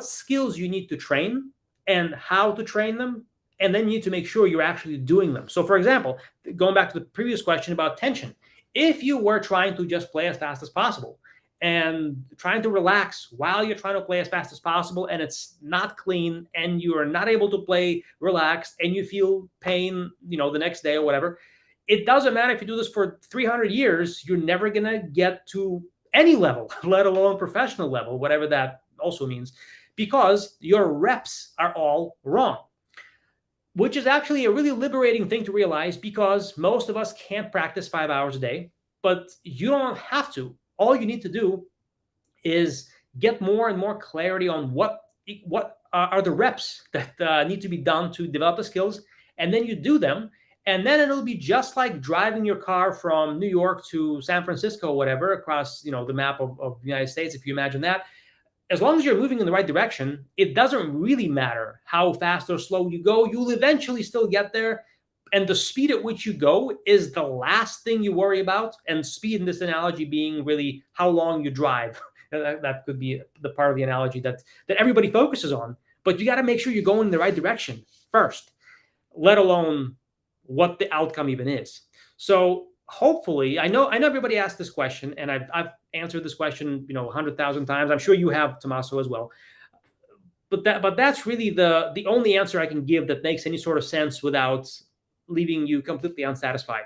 skills you need to train and how to train them. And then you need to make sure you're actually doing them. So for example, going back to the previous question about tension, if you were trying to just play as fast as possible and trying to relax while you're trying to play as fast as possible, and it's not clean, and you are not able to play relaxed, and you feel pain, the next day or whatever, it doesn't matter if you do this for 300 years, you're never going to get to any level, let alone professional level, whatever that also means, because your reps are all wrong. Which is actually a really liberating thing to realize, because most of us can't practice 5 hours a day, but you don't have to. All you need to do is get more and more clarity on what are the reps that need to be done to develop the skills, and then you do them. And then it'll be just like driving your car from New York to San Francisco, whatever, across the map of the United States, if you imagine that. As long as you're moving in the right direction, it doesn't really matter how fast or slow you go. You'll eventually still get there. And the speed at which you go is the last thing you worry about. And speed in this analogy being really how long you drive That could be the part of the analogy that everybody focuses on. But you got to make sure you're going in the right direction first, let alone what the outcome even is. So hopefully, I know everybody asked this question, and I've answered this question 100,000 times. I'm sure you have, Tommaso, as well. But that's really the only answer I can give that makes any sort of sense without leaving you completely unsatisfied.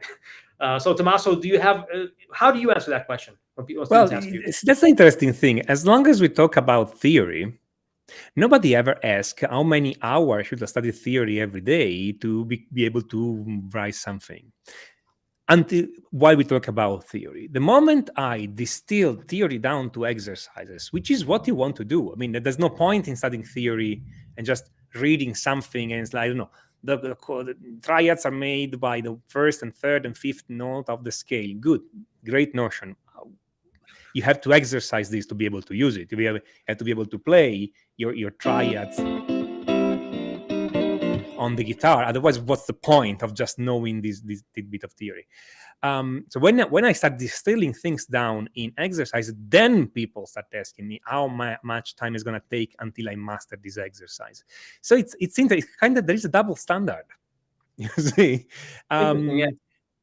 So Tommaso, do you have how do you answer that question when students ask you? That's the interesting thing. As long as we talk about theory, nobody ever asks how many hours should I study theory every day to be able to write something. Until while we talk about theory, the moment I distill theory down to exercises, which is what you want to do. I mean, there's no point in studying theory and just reading something and it's like, I don't know, the triads are made by the first and third and fifth note of the scale. Good, great notion. You have to exercise this to be able to use it. You have to be able to play your triads on the guitar. Otherwise, what's the point of just knowing this bit of theory? So when I start distilling things down in exercise, then people start asking me how much time is going to take until I master this exercise. So it's kind of there is a double standard. You see. Yeah.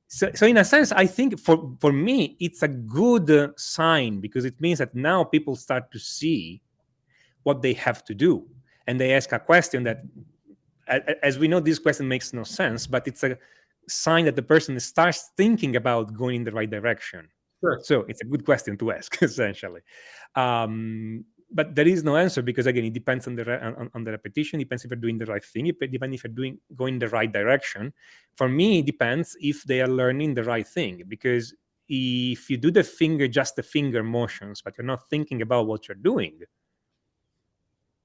So in a sense, I think for me, it's a good sign because it means that now people start to see what they have to do. And they ask a question that, as we know, this question makes no sense, but it's a sign that the person starts thinking about going in the right direction. Sure. So it's a good question to ask, essentially. But there is no answer because, again, it depends on the repetition. It depends if you're doing the right thing. It depends if you're going the right direction. For me, it depends if they are learning the right thing. Because if you do just the finger motions, but you're not thinking about what you're doing,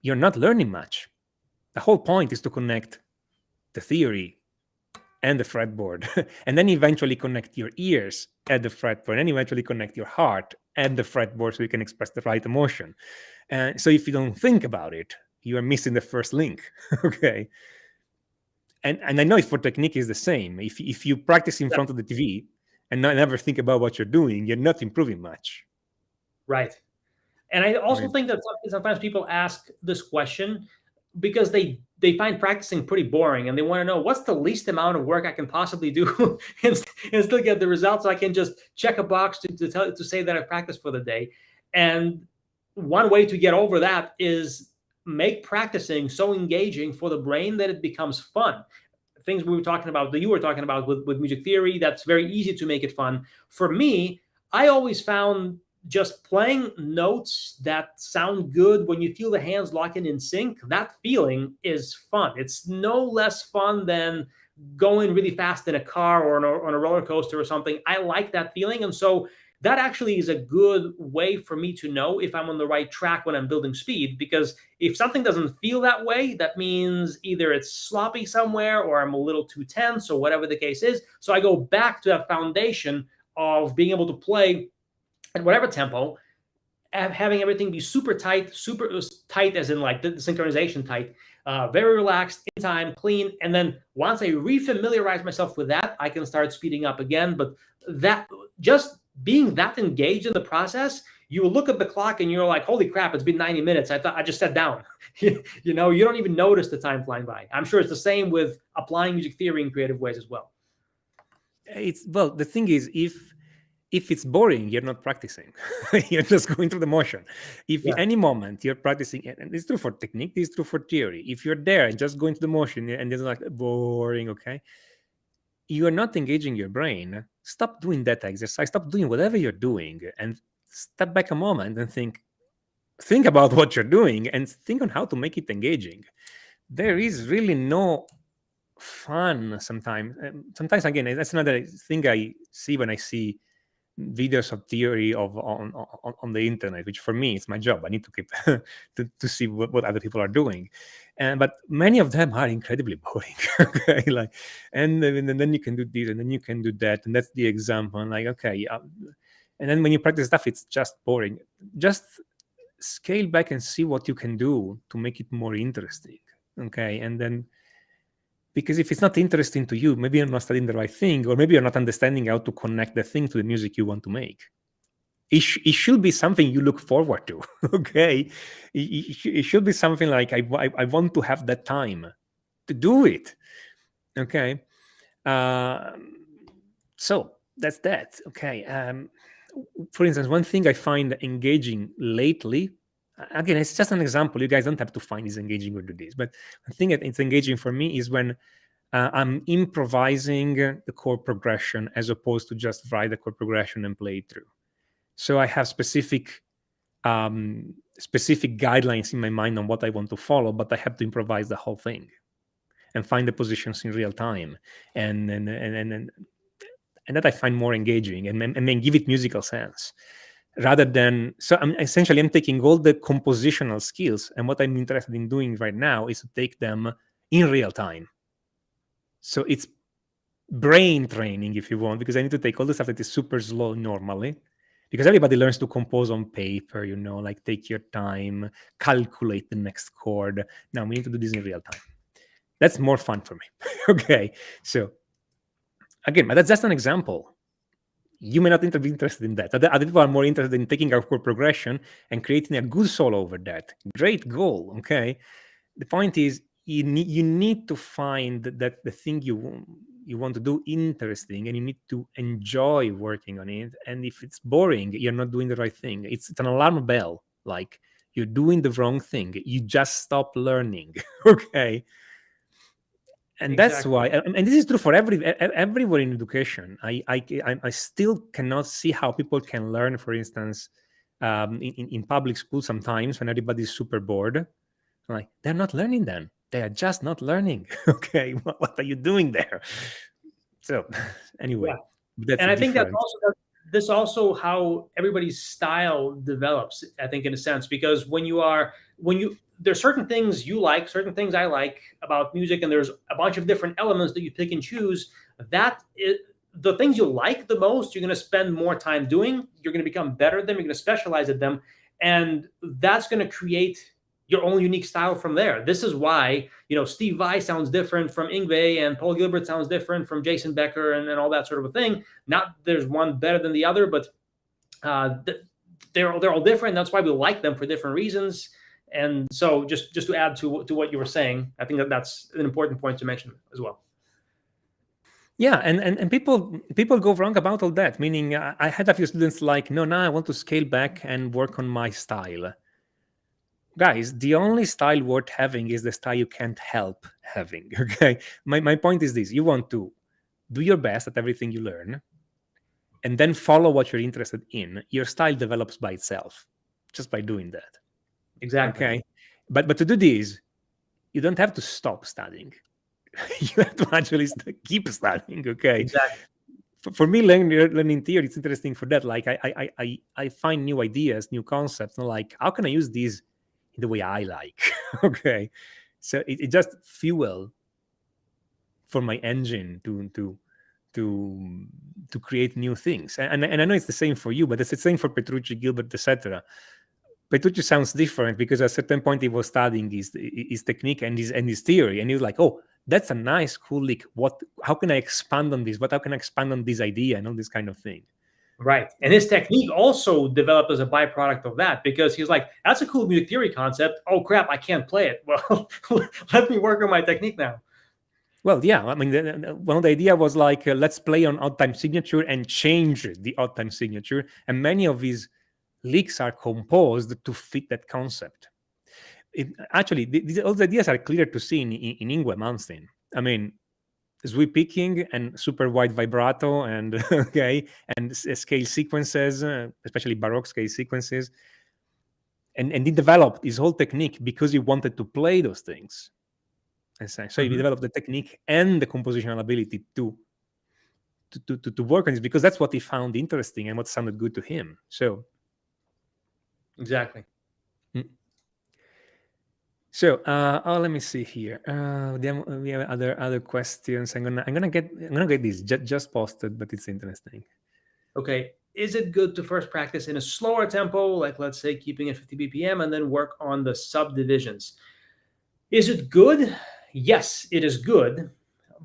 you're not learning much. The whole point is to connect the theory and the fretboard, and then eventually connect your ears at the fretboard, and eventually connect your heart at the fretboard so you can express the right emotion. And so if you don't think about it, you are missing the first link. Okay. And I know for technique is the same. If you practice in front of the TV and never think about what you're doing, you're not improving much. Right. And I also think that sometimes people ask this question because they find practicing pretty boring and they want to know what's the least amount of work I can possibly do and still get the results. So I can just check a box to say that I've practiced for the day. And one way to get over that is make practicing so engaging for the brain that it becomes fun. Things we were talking about, that you were talking about with music theory, that's very easy to make it fun. For me, I always found just playing notes that sound good when you feel the hands locking in sync, that feeling is fun. It's no less fun than going really fast in a car or on a roller coaster or something. I like that feeling. And so that actually is a good way for me to know if I'm on the right track when I'm building speed, because if something doesn't feel that way, that means either it's sloppy somewhere or I'm a little too tense or whatever the case is. So I go back to that foundation of being able to play at whatever tempo, having everything be super tight as in like the synchronization tight, very relaxed, in time, clean. And then once I refamiliarize myself with that, I can start speeding up again. But that just being that engaged in the process, you look at the clock and you're like, holy crap, it's been 90 minutes. I thought I just sat down. You don't even notice the time flying by. I'm sure it's the same with applying music theory in creative ways as well. The thing is, if it's boring, you're not practicing. You're just going through the motion. If at any moment you're practicing, and it's true for technique, it's true for theory. If you're there and just going through the motion and it's like boring, okay, you are not engaging your brain. Stop doing that exercise. Stop doing whatever you're doing and step back a moment and think about what you're doing and think on how to make it engaging. There is really no fun sometimes. Sometimes, again, that's another thing I see when I see videos of theory on the internet, which for me it's my job. I need to keep to see what other people are doing, but many of them are incredibly boring. Okay, like and then you can do this and then you can do that, and that's the example. And like, okay, and then when you practice stuff, it's just boring. Just scale back and see what you can do to make it more interesting. Okay, and then. Because if it's not interesting to you, maybe you're not studying the right thing, or maybe you're not understanding how to connect the thing to the music you want to make. it should be something you look forward to. Okay, it should be something like I want to have that time to do it. Okay, um, so that's that. Okay, for instance, one thing I find engaging lately, again, it's just an example. You guys don't have to find this engaging or do this, but I think that it's engaging for me is when I'm improvising the chord progression as opposed to just write the chord progression and play it through. So I have specific guidelines in my mind on what I want to follow, but I have to improvise the whole thing and find the positions in real time, and that I find more engaging and then give it musical sense rather than. So I'm taking all the compositional skills, and what I'm interested in doing right now is to take them in real time. So it's brain training, if you want, because I need to take all the stuff that is super slow normally, because everybody learns to compose on paper, like take your time, calculate the next chord. Now we need to do this in real time. That's more fun for me. Okay, so again, but that's just an example. You may not be interested in that. Other people are more interested in taking our chord progression and creating a good solo over that. Great goal. Okay, the point is you need to find that the thing you want to do interesting, and you need to enjoy working on it. And if it's boring, you're not doing the right thing. It's an alarm bell. Like you're doing the wrong thing. You just stop learning. Okay. And that's Exactly. why, and this is true for everywhere in education. I still cannot see how people can learn, for instance, in public school sometimes when everybody's super bored. Like, they're not learning then. They are just not learning. Okay, what are you doing there? So Yeah. anyway, that's And a I think that's different. also this also how everybody's style develops, I think, in a sense, because when you there's certain things you like, certain things I like about music, and there's a bunch of different elements that you pick and choose. That is, the things you like the most, you're going to spend more time doing. You're going to become better at them. You're going to specialize at them, and that's going to create your own unique style from there. This is why, Steve Vai sounds different from Ingve, and Paul Gilbert sounds different from Jason Becker, and all that sort of a thing. Not there's one better than the other, but uh, they're all different. That's why we like them for different reasons. And so, just to add to what you were saying, I think that's an important point to mention as well. Yeah, and people go wrong about all that. Meaning, I had a few students like, no, now I want to scale back and work on my style. Guys, the only style worth having is the style you can't help having. Okay, my point is this: you want to do your best at everything you learn, and then follow what you're interested in. Your style develops by itself just by doing that. Exactly. Okay, but to do this, you don't have to stop studying. You have to actually keep studying. Okay, Exactly. for me, learning theory, it's interesting for that. Like I find new ideas, new concepts, and like how can I use these in the way I like? Okay, so it just fuel for my engine to to create new things. And I know it's the same for you, but it's the same for Petrucci, Gilbert, etc. Petrucci sounds different because at a certain point he was studying his technique and his theory, and he was like, "Oh, that's a nice, cool lick. How can I expand on this? How can I expand on this idea and all this kind of thing?" Right. And his technique also developed as a byproduct of that, because he's like, that's a cool music theory concept. Oh, crap, I can't play it. Well, let me work on my technique now. Well, yeah. I mean, one of the idea was like, let's play on odd time signature and change the odd time signature, and many of these licks are composed to fit that concept. Actually, all the ideas are clear to see in Yngwie Malmsteen. I mean, sweep picking and super wide vibrato and okay, and scale sequences, especially Baroque scale sequences, and he developed his whole technique because he wanted to play those things. And so he Mhm. developed the technique and the compositional ability to work on this because that's what he found interesting and what sounded good to him. So Exactly. mm. So, let me see here. Then we have other questions. I'm gonna get this just posted, but it's interesting. Okay. Is it good to first practice in a slower tempo, like let's say keeping it 50 BPM, and then work on the subdivisions? Is it good? Yes, it is good,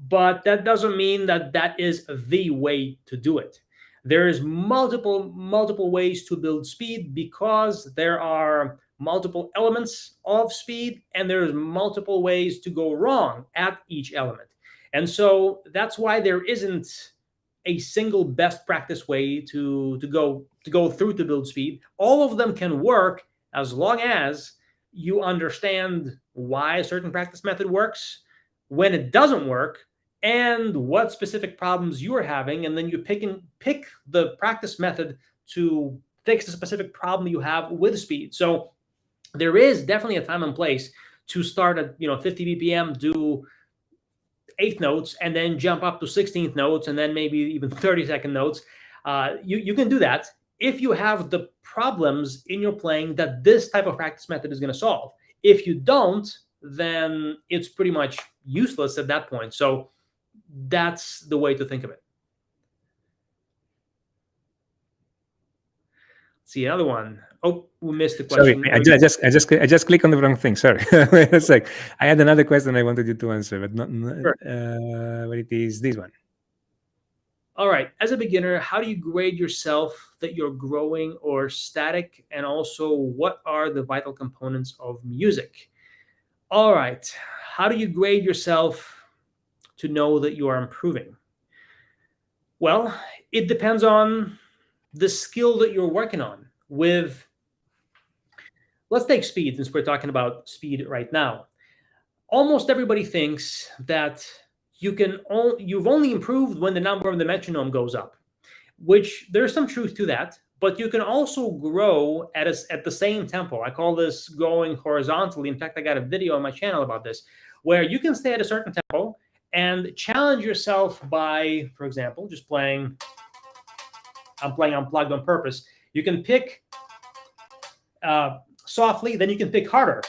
but that doesn't mean that that is the way to do it. There's multiple ways to build speed because there are multiple elements of speed, and there's multiple ways to go wrong at each element. And so that's why there isn't a single best practice way to go through to build speed. All of them can work as long as you understand why a certain practice method works, when it doesn't work, and what specific problems you are having, and then you pick the practice method to fix the specific problem you have with speed. So there is definitely a time and place to start at 50 BPM, do eighth notes, and then jump up to 16th notes, and then maybe even 30-second notes. You can do that if you have the problems in your playing that this type of practice method is going to solve. If you don't, then it's pretty much useless at that point. So that's the way to think of it. Let's see another one. Oh, we missed the question. Sorry, I just clicked on the wrong thing. Sorry. Wait a sec. I had another question I wanted you to answer, but not. Sure. But it is this one. All right. As a beginner, how do you grade yourself that you're growing or static? And also, what are the vital components of music? All right. How do you grade yourself to know that you are improving? Well, it depends on the skill that you're working on. Let's take speed, since we're talking about speed right now. Almost everybody thinks that you've only improved when the number of the metronome goes up, which there's some truth to that, but you can also grow at the same tempo. I call this growing horizontally. In fact, I got a video on my channel about this, where you can stay at a certain tempo and challenge yourself by, for example, just playing. I'm playing unplugged on purpose. You can pick softly, then you can pick harder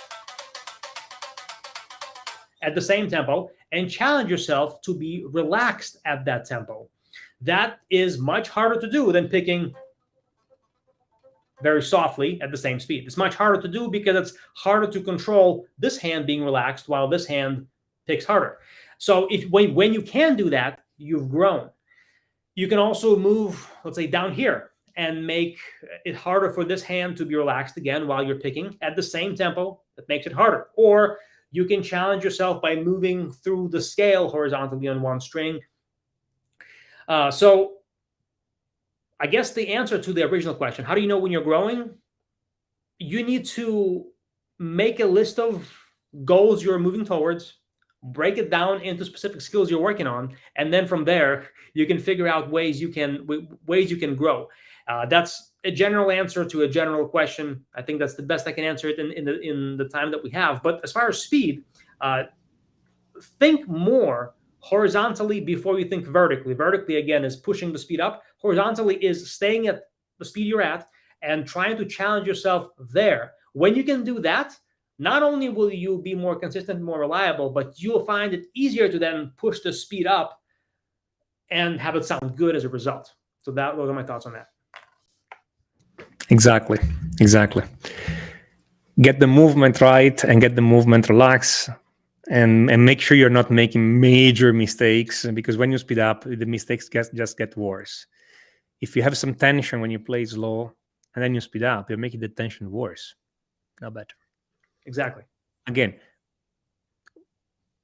at the same tempo, and challenge yourself to be relaxed at that tempo. That is much harder to do than picking very softly at the same speed. It's much harder to do because it's harder to control this hand being relaxed while this hand picks harder. So when you can do that, you've grown. You can also move, let's say, down here and make it harder for this hand to be relaxed again while you're picking at the same tempo. That makes it harder. Or you can challenge yourself by moving through the scale horizontally on one string. So I guess the answer to the original question, how do you know when you're growing? You need to make a list of goals you're moving towards, break it down into specific skills you're working on, and then from there, you can figure out ways you can grow. That's a general answer to a general question. I think that's the best I can answer it in the time that we have. But as far as speed, think more horizontally before you think vertically. Vertically, again, is pushing the speed up. Horizontally is staying at the speed you're at and trying to challenge yourself there. When you can do that, not only will you be more consistent, more reliable, but you'll find it easier to then push the speed up and have it sound good as a result. So those are my thoughts on that. Exactly. Get the movement right and get the movement relaxed, and make sure you're not making major mistakes, because when you speed up, the mistakes just get worse. If you have some tension when you play slow and then you speed up, you're making the tension worse, not better. Exactly. Again,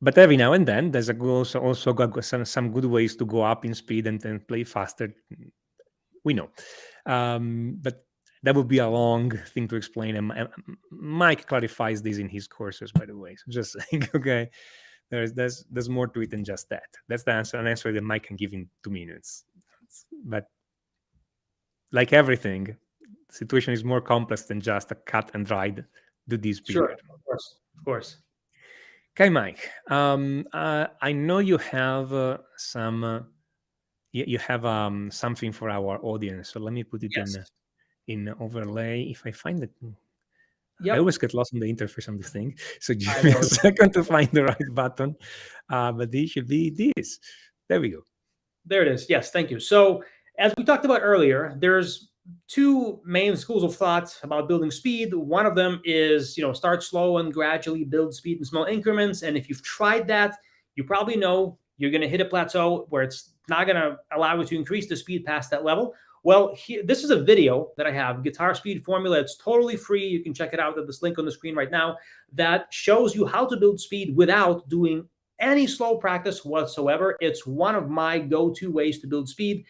but every now and then there's also got some good ways to go up in speed and then play faster. We know, but that would be a long thing to explain. And Mike clarifies this in his courses, by the way. So just saying, okay, there's more to it than just that. That's an answer that Mike can give in 2 minutes. But like everything, the situation is more complex than just a cut and dried. Do this period. Sure, of course. Okay, Mike. I know you have something for our audience. So let me put it in overlay. If I find it, I always get lost in the interface on this thing. So give me a second to find the right button. But this should be this. There we go. There it is. Yes, thank you. So as we talked about earlier, there's 2 main schools of thought about building speed. One of them is, start slow and gradually build speed in small increments. And if you've tried that, you probably know you're going to hit a plateau where it's not going to allow you to increase the speed past that level. Well, this is a video that I have, Guitar Speed Formula. It's totally free. You can check it out at this link on the screen right now that shows you how to build speed without doing any slow practice whatsoever. It's one of my go-to ways to build speed,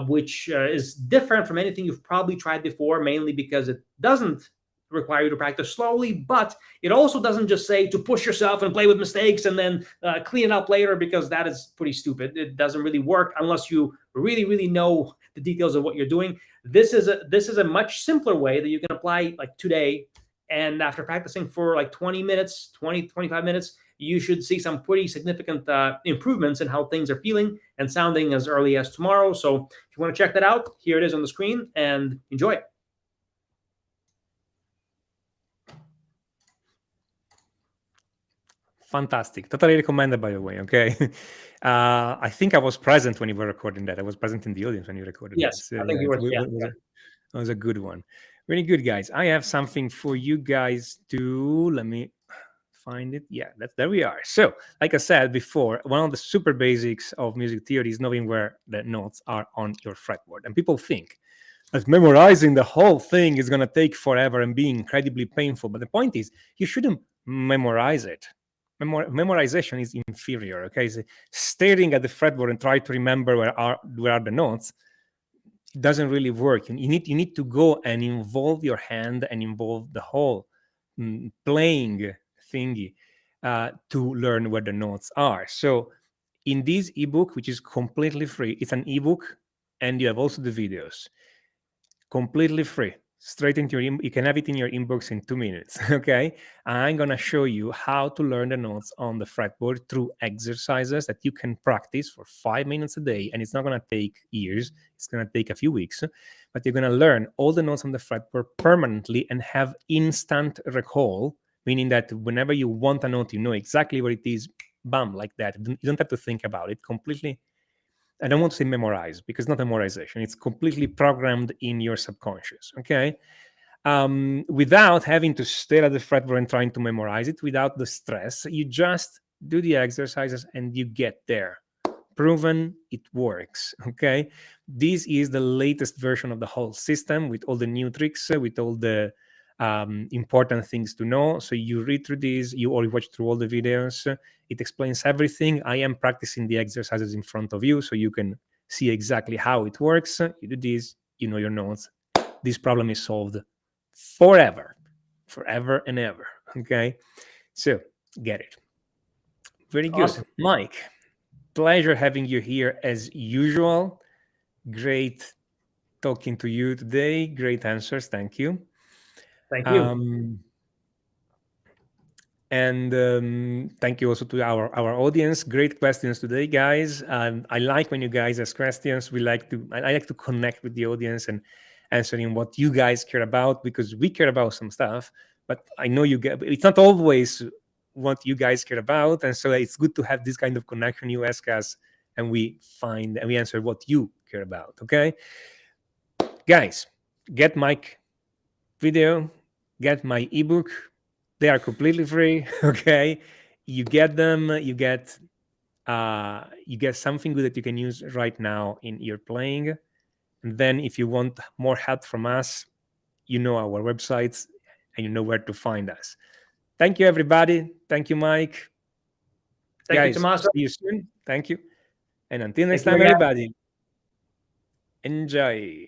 which is different from anything you've probably tried before, mainly because it doesn't require you to practice slowly, but it also doesn't just say to push yourself and play with mistakes and then clean it up later, because that is pretty stupid. It doesn't really work unless you really know the details of what you're doing. This is a much simpler way that you can apply like today, and after practicing for like 20 minutes, 25 minutes, you should see some pretty significant improvements in how things are feeling and sounding as early as tomorrow. So if you want to check that out, here it is on the screen, and enjoy it. Fantastic. Totally recommended, by the way. Okay. I think I was present when you were recording that. I was present in the audience when you recorded that. Yes, I think you were. That was a good one. Really good, guys. I have something for you guys to, let me find it. Yeah, there we are. So, like I said before, one of the super basics of music theory is knowing where the notes are on your fretboard. And people think that memorizing the whole thing is going to take forever and be incredibly painful. But the point is, you shouldn't memorize it. Memorization is inferior. Okay, so staring at the fretboard and try to remember where are the notes, it doesn't really work. You need to go and involve your hand and involve the whole playing thingy to learn where the notes are. So in this ebook, which is completely free, it's an ebook, and you have also the videos, completely free, straight into your you can have it in your inbox in 2 minutes. Okay, I'm gonna show you how to learn the notes on the fretboard through exercises that you can practice for 5 minutes a day, and it's not gonna take years, it's gonna take a few weeks, but you're gonna learn all the notes on the fretboard permanently and have instant recall, meaning that whenever you want a note, you know exactly where it is, bam, like that. You don't have to think about it. Completely, I don't want to say memorize, because it's not memorization. It's completely programmed in your subconscious, okay? Without having to stare at the fretboard and trying to memorize it, without the stress, you just do the exercises and you get there. Proven, it works, okay? This is the latest version of the whole system with all the new tricks, with all the important things to know. So you read through this, you watch through all the videos. It explains everything. I am practicing the exercises in front of you so you can see exactly how it works. You do this, you know your notes. This problem is solved forever and ever, okay? So get it. Very good. Awesome. Mike, pleasure having you here as usual. Great talking to you today. Great answers. Thank you. Thank you. And thank you also to our audience. Great questions today, guys. I like when you guys ask questions. I like to connect with the audience and answering what you guys care about, because we care about some stuff, but I know it's not always what you guys care about, and so it's good to have this kind of connection. You ask us and we answer what you care about. Okay, guys, get Mike video, get my ebook. They are completely free. Okay, you get them. You get something good that you can use right now in your playing. And then if you want more help from us, you know our websites and you know where to find us. Thank you, everybody. Thank you, Mike. Thank you, Tommaso. See you soon. Thank you. And until next time, everybody, enjoy.